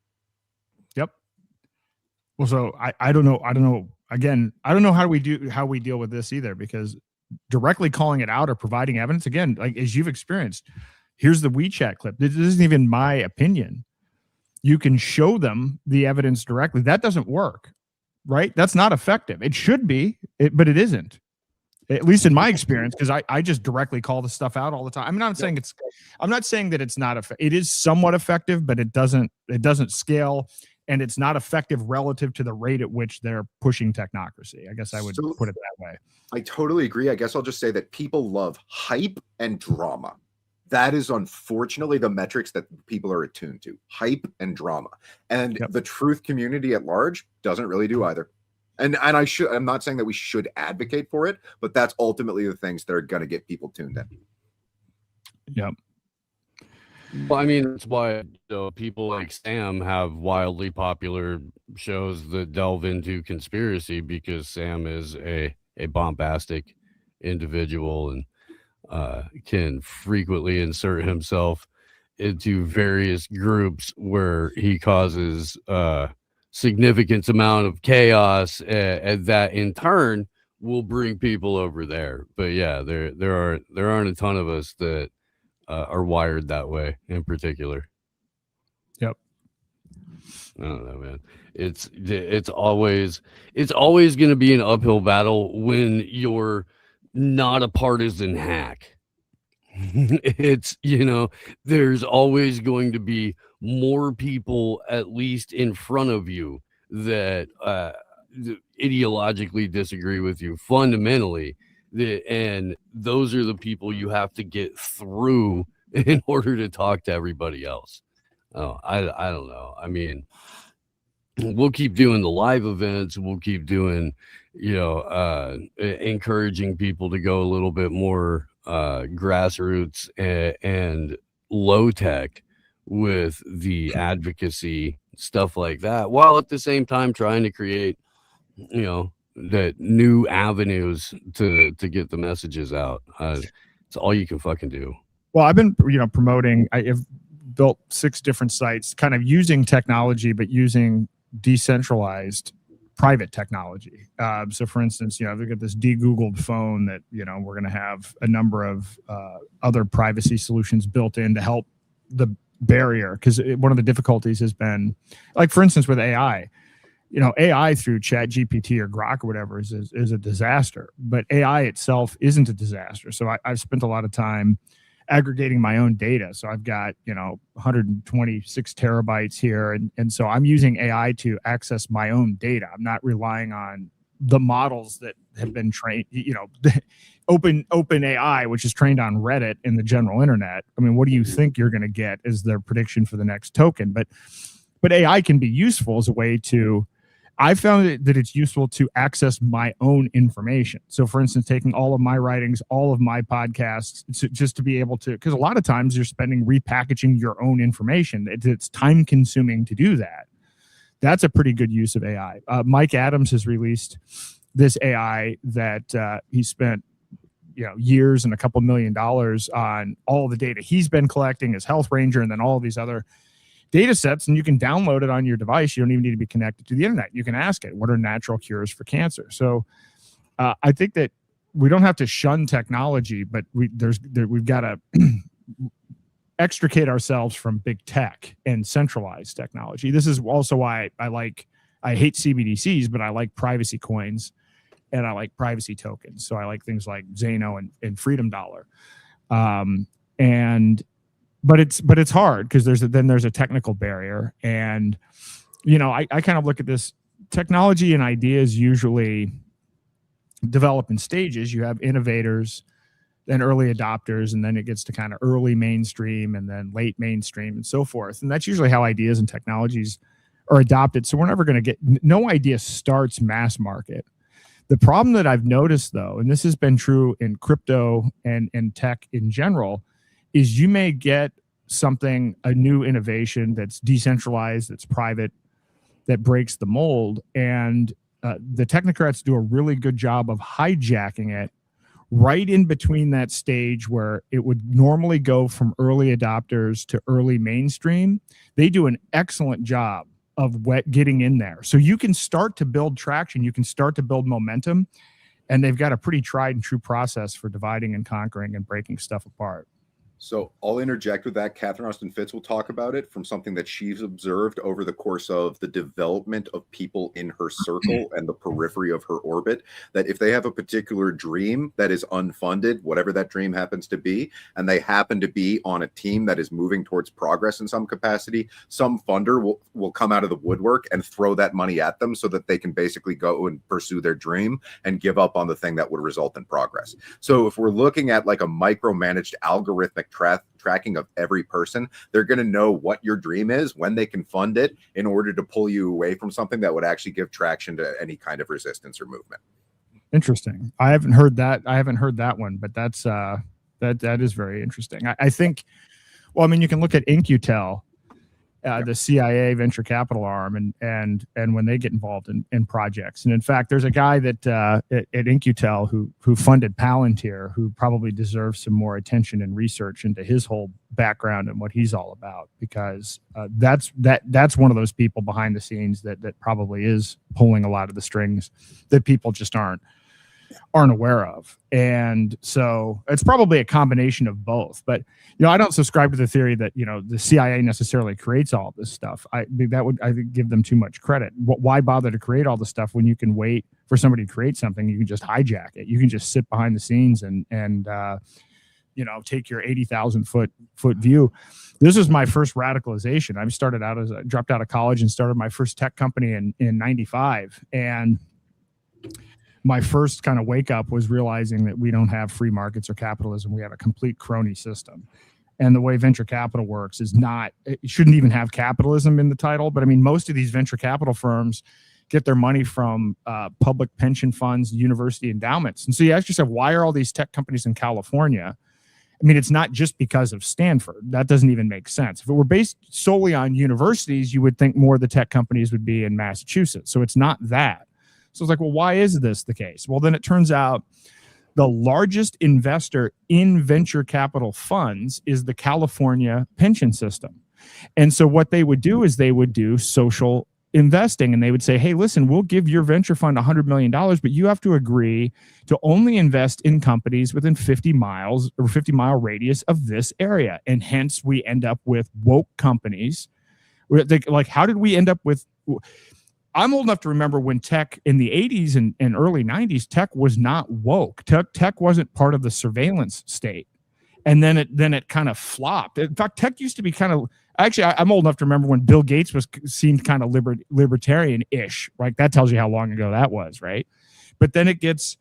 Well, so I don't know. Again, I don't know how we deal with this either, because directly calling it out or providing evidence, again, like as you've experienced, here's the WeChat clip. This isn't even my opinion. You can show them the evidence directly. That doesn't work, right? That's not effective. It should be, but it isn't. At least in my experience, because I just directly call the stuff out all the time. I'm not saying that it's not effective. It is somewhat effective, but it doesn't scale, and it's not effective relative to the rate at which they're pushing technocracy. I guess I would put it that way. I totally agree. I guess I'll just say that people love hype and drama. That is unfortunately the metrics that people are attuned to: hype and drama. And the truth community at large doesn't really do either. And I'm not saying that we should advocate for it, but that's ultimately the things that are going to get people tuned in. Yep. Well, I mean, that's why people like Sam have wildly popular shows that delve into conspiracy, because Sam is a bombastic individual and can frequently insert himself into various groups where he causes significant amount of chaos, and that in turn will bring people over there. But yeah, there aren't a ton of us that are wired that way in particular. Yep. I don't know, man. It's always going to be an uphill battle when you're not a partisan hack. It's, there's always going to be more people, at least in front of you, that ideologically disagree with you fundamentally, and those are the people you have to get through in order to talk to everybody else. I don't know. I mean, we'll keep doing the live events. We'll keep doing, encouraging people to go a little bit more grassroots and low tech with the advocacy, stuff like that, while at the same time trying to create, that new avenues to get the messages out. It's all you can fucking do. Well, I've been, promoting. I've built 6 different sites, kind of using technology, but using decentralized private technology. So for instance, we've got this de-Googled phone that, we're going to have a number of other privacy solutions built in to help the barrier. Because one of the difficulties has been, like, for instance, with AI, AI through ChatGPT or Grok or whatever is a disaster, but AI itself isn't a disaster. So I've spent a lot of time aggregating my own data. So I've got, 126 terabytes here. And so I'm using AI to access my own data. I'm not relying on the models that have been trained, open AI, which is trained on Reddit and the general internet. I mean, what do you think you're going to get as their prediction for the next token? But AI can be useful as a way to, I found that it's useful to access my own information. So for instance, taking all of my writings, all of my podcasts, just to be able to, because a lot of times you're spending repackaging your own information. It's time consuming to do that. That's a pretty good use of AI. Mike Adams has released this AI that he spent years and a couple $1 million on all the data he's been collecting as Health Ranger, and then all of these other data sets, and you can download it on your device. You don't even need to be connected to the internet. You can ask it, what are natural cures for cancer? So I think that we don't have to shun technology, but we've got to extricate ourselves from big tech and centralized technology. This is also why I hate CBDCs, but I like privacy coins and I like privacy tokens. So I like things like Zano and Freedom Dollar. But it's hard because there's a technical barrier. And, I kind of look at this technology, and ideas usually develop in stages. You have innovators, then early adopters, and then it gets to kind of early mainstream and then late mainstream and so forth. And that's usually how ideas and technologies are adopted. So we're never going to get, no idea starts mass market. The problem that I've noticed, though, and this has been true in crypto and tech in general, is you may get a new innovation that's decentralized, that's private, that breaks the mold, and the technocrats do a really good job of hijacking it right in between that stage where it would normally go from early adopters to early mainstream. They do an excellent job getting in there. So you can start to build traction, you can start to build momentum, and they've got a pretty tried and true process for dividing and conquering and breaking stuff apart. So I'll interject with that. Catherine Austin Fitts will talk about it from something that she's observed over the course of the development of people in her circle and the periphery of her orbit, that if they have a particular dream that is unfunded, whatever that dream happens to be, and they happen to be on a team that is moving towards progress in some capacity, some funder will come out of the woodwork and throw that money at them so that they can basically go and pursue their dream and give up on the thing that would result in progress. So if we're looking at like a micromanaged algorithmic tracking of every person, they're going to know what your dream is, when they can fund it, in order to pull you away from something that would actually give traction to any kind of resistance or movement. Interesting. I haven't heard that one, but that's that is very interesting. I think, well, I mean, you can look at InQtel, the CIA venture capital arm, and when they get involved in projects. And in fact, there's a guy that at InQtel who funded Palantir, who probably deserves some more attention and research into his whole background and what he's all about, because that's one of those people behind the scenes that probably is pulling a lot of the strings that people just aren't aware of. And so it's probably a combination of both. But I don't subscribe to the theory that the CIA necessarily creates all this stuff. I think give them too much credit. Why bother to create all this stuff when you can wait for somebody to create something? You can just hijack it. You can just sit behind the scenes and take your 80,000 foot view. This was my first radicalization. I dropped out of college and started my first tech company in 95. And my first kind of wake up was realizing that we don't have free markets or capitalism. We have a complete crony system. And the way venture capital works is it shouldn't even have capitalism in the title. But I mean, most of these venture capital firms get their money from public pension funds, university endowments. And so you ask yourself, why are all these tech companies in California? I mean, it's not just because of Stanford. That doesn't even make sense. If it were based solely on universities, you would think more of the tech companies would be in Massachusetts. So it's not that. So it's like, well, why is this the case? Well, then it turns out the largest investor in venture capital funds is the California pension system. And so what they would do is they would do social investing, and they would say, hey, listen, we'll give your venture fund $100 million, but you have to agree to only invest in companies within 50 miles or 50-mile radius of this area. And hence we end up with woke companies. Like, how did we end up with... I'm old enough to remember when tech in the 80s and early 90s, tech was not woke. Tech wasn't part of the surveillance state. And then it kind of flopped. In fact, tech used to be kind of... Actually, I'm old enough to remember when Bill Gates seemed kind of libertarian-ish. Right? That tells you how long ago that was, right? But then it gets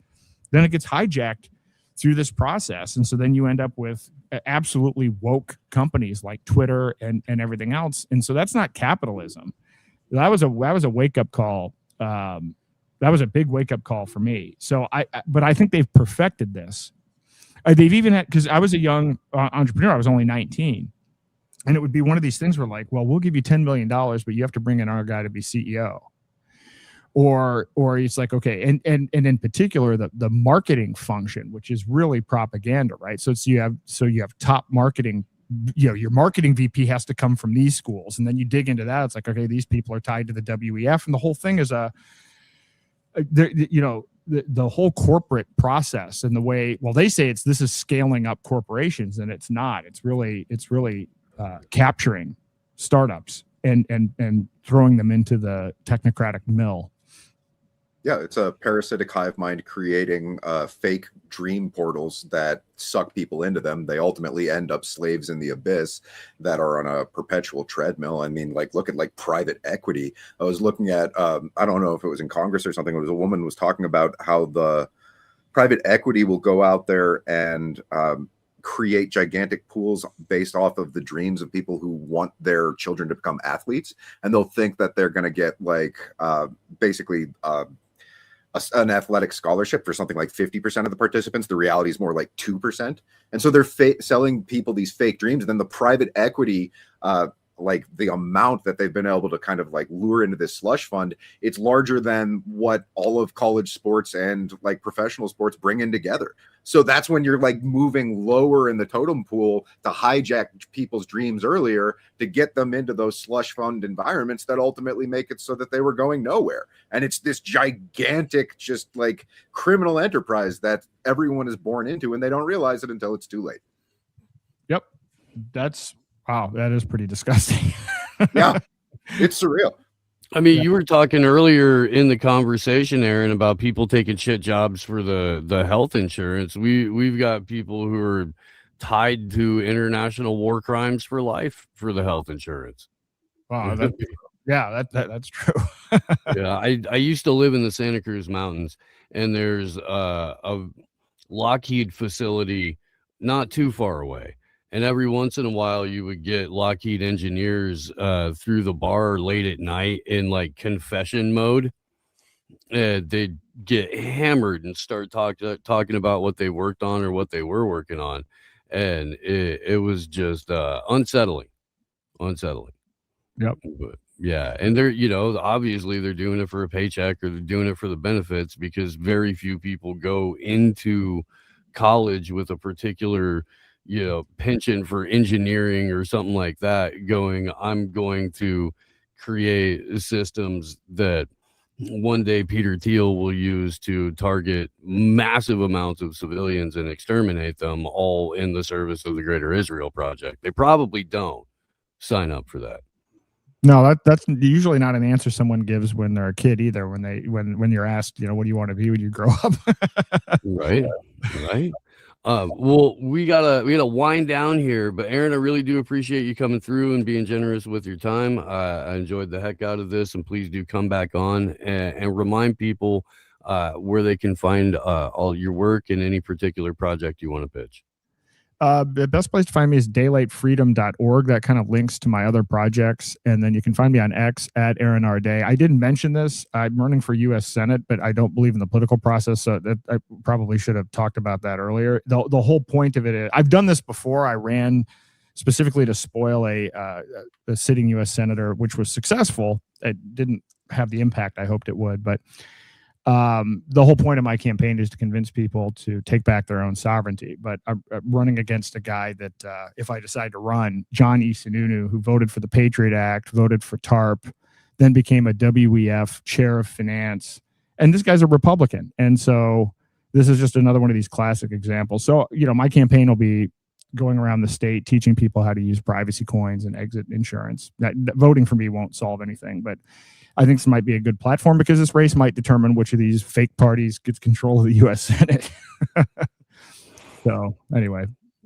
hijacked through this process. And so then you end up with absolutely woke companies like Twitter and everything else. And so that's not capitalism. That was a wake up call. That was a big wake up call for me. So but I think they've perfected this. They've even had, because I was a young entrepreneur. I was only 19, and it would be one of these things where like, well, we'll give you $10 million, but you have to bring in our guy to be CEO. Or it's like, okay, and in particular the marketing function, which is really propaganda, right? So you have top marketing. Your marketing VP has to come from these schools, and then you dig into that. It's like, okay, these people are tied to the WEF, and the whole thing is the whole corporate process and the way. Well, they say this is scaling up corporations, and it's not. It's really capturing startups and throwing them into the technocratic mill. Yeah, it's a parasitic hive mind creating fake dream portals that suck people into them. They ultimately end up slaves in the abyss that are on a perpetual treadmill. I mean, like, look at like private equity. I was looking at, I don't know if it was in Congress or something. It was a woman was talking about how the private equity will go out there and create gigantic pools based off of the dreams of people who want their children to become athletes. And they'll think that they're going to get like basically an athletic scholarship for something like 50% of the participants. The reality is more like 2%. And so they're selling people these fake dreams. And then the private equity, like the amount that they've been able to kind of like lure into this slush fund, it's larger than what all of college sports and like professional sports bring in together. So that's when you're like moving lower in the totem pool to hijack people's dreams earlier to get them into those slush fund environments that ultimately make it so that they were going nowhere. And it's this gigantic, just like criminal enterprise that everyone is born into, and they don't realize it until it's too late. Yep. Wow. That is pretty disgusting. Yeah. It's surreal. I mean, you were talking earlier in the conversation, Aaron, about people taking shit jobs for the health insurance. We've got people who are tied to international war crimes for life for the health insurance. Wow. That's true. Yeah, I used to live in the Santa Cruz Mountains, and there's a Lockheed facility not too far away. And every once in a while, you would get Lockheed engineers through the bar late at night in like confession mode. They'd get hammered and start talking about what they worked on or what they were working on. And it was just unsettling. Yep. But, yeah. And they're, obviously they're doing it for a paycheck or they're doing it for the benefits, because very few people go into college with a particular penchant for engineering or something like that, going, I'm going to create systems that one day Peter Thiel will use to target massive amounts of civilians and exterminate them, all in the service of the Greater Israel Project. They probably don't sign up for that. No, that's usually not an answer someone gives when they're a kid either. When you're asked, what do you want to be when you grow up? Right. Well, we gotta wind down here, but Aaron, I really do appreciate you coming through and being generous with your time. I enjoyed the heck out of this, and please do come back on and remind people where they can find all your work and any particular project you want to pitch. The best place to find me is daylightfreedom.org. That kind of links to my other projects. And then you can find me on X at Aaron R. Day. I didn't mention this. I'm running for U.S. Senate, but I don't believe in the political process. So I probably should have talked about that earlier. The whole point of it is, I've done this before. I ran specifically to spoil a sitting U.S. Senator, which was successful. It didn't have the impact I hoped it would, but the whole point of my campaign is to convince people to take back their own sovereignty. But I'm running against a guy that, if I decide to run, John E. Sununu, who voted for the Patriot Act, voted for TARP, then became a WEF chair of finance. And this guy's a Republican. And so this is just another one of these classic examples. So, my campaign will be going around the state, teaching people how to use privacy coins and exit insurance. That voting for me won't solve anything, but I think this might be a good platform, because this race might determine which of these fake parties gets control of the U.S. Senate. So anyway.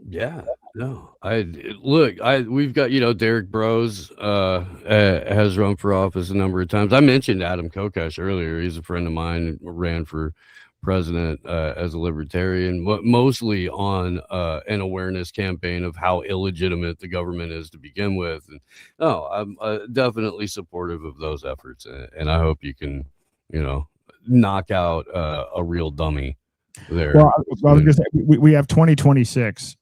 Yeah, no, we've got, Derek Bros has run for office a number of times. I mentioned Adam Kokesh earlier. He's a friend of mine, ran for president as a libertarian, but mostly on an awareness campaign of how illegitimate the government is to begin with. And I'm definitely supportive of those efforts, and I hope you can, knock out a real dummy there. Well, I was just, we have 2026.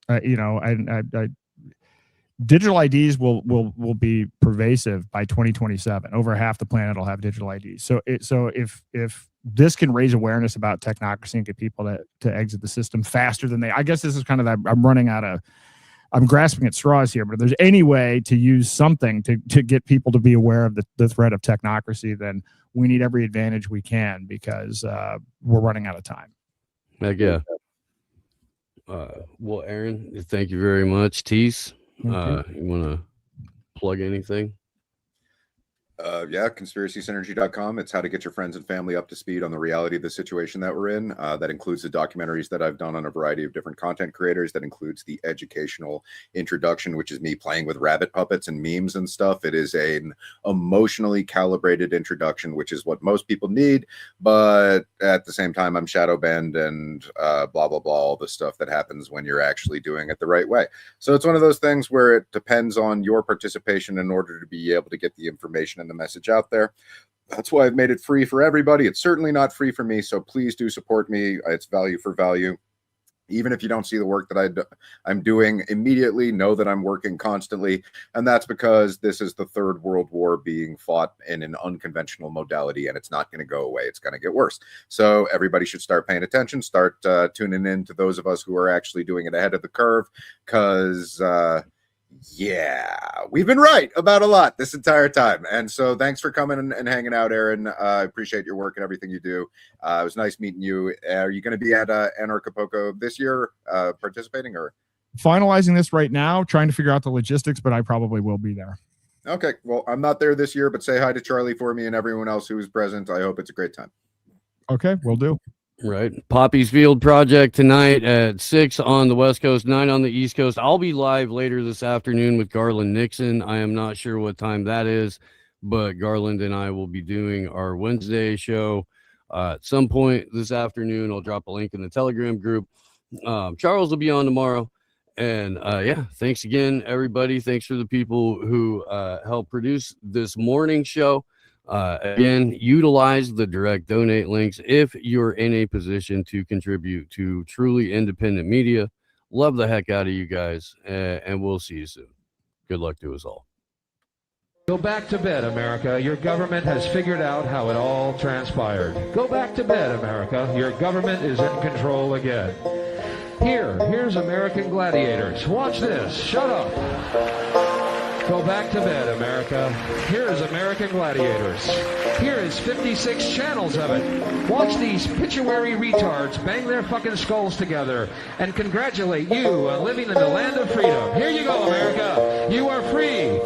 Digital IDs will be pervasive by 2027. Over half the planet will have digital IDs. So if this can raise awareness about technocracy and get people to exit the system faster than I guess this is kind of that I'm grasping at straws here, but if there's any way to use something to get people to be aware of the threat of technocracy, then we need every advantage we can, because we're running out of time. Heck yeah. Well, Aaron, thank you very much. Tease, you want to plug anything? Conspiracysynergy.com. It's how to get your friends and family up to speed on the reality of the situation that we're in. That includes the documentaries that I've done on a variety of different content creators. That includes the educational introduction, which is me playing with rabbit puppets and memes and stuff. It is an emotionally calibrated introduction, which is what most people need. But at the same time, I'm shadow banned and blah, blah, blah, all the stuff that happens when you're actually doing it the right way. So it's one of those things where it depends on your participation in order to be able to get the information and the message out there. That's why I've made it free for everybody. It's certainly not free for me, so please do support me. It's value for value. even if you don't see the work that I'm doing immediately, know that I'm working constantly. And that's because this is the third world war being fought in an unconventional modality, and it's not going to go away. It's going to get worse. So everybody should start paying attention, start tuning in to those of us who are actually doing it ahead of the curve, because yeah, we've been right about a lot this entire time. And so thanks for coming and hanging out, Aaron. I appreciate your work and everything you do. It was nice meeting you. Are you going to be at Anarchapulco this year participating, or? Finalizing this right now, trying to figure out the logistics, but I probably will be there. Okay. Well, I'm not there this year, but say hi to Charlie for me and everyone else who is present. I hope it's a great time. Okay, will do. Right. Poppy's Field Project tonight at 6 on the West Coast, 9 on the East Coast. I'll be live later this afternoon with Garland Nixon. I am not sure what time that is, but Garland and I will be doing our Wednesday show at some point this afternoon. I'll drop a link in the Telegram group. Charles will be on tomorrow. And yeah, thanks again, everybody. Thanks for the people who helped produce this morning show. Again, utilize the direct donate links if you're in a position to contribute to truly independent media. Love the heck out of you guys, and we'll see you soon. Good luck to us all. Go back to bed, America. Your government has figured out how it all transpired. Go back to bed, America. Your government is in control again. Here's American Gladiators. Watch this. Shut up. Go back to bed, America. Here's American Gladiators. Here is 56 channels of it. Watch these pituitary retards bang their fucking skulls together and congratulate you on living in the land of freedom. Here you go, America. You are free.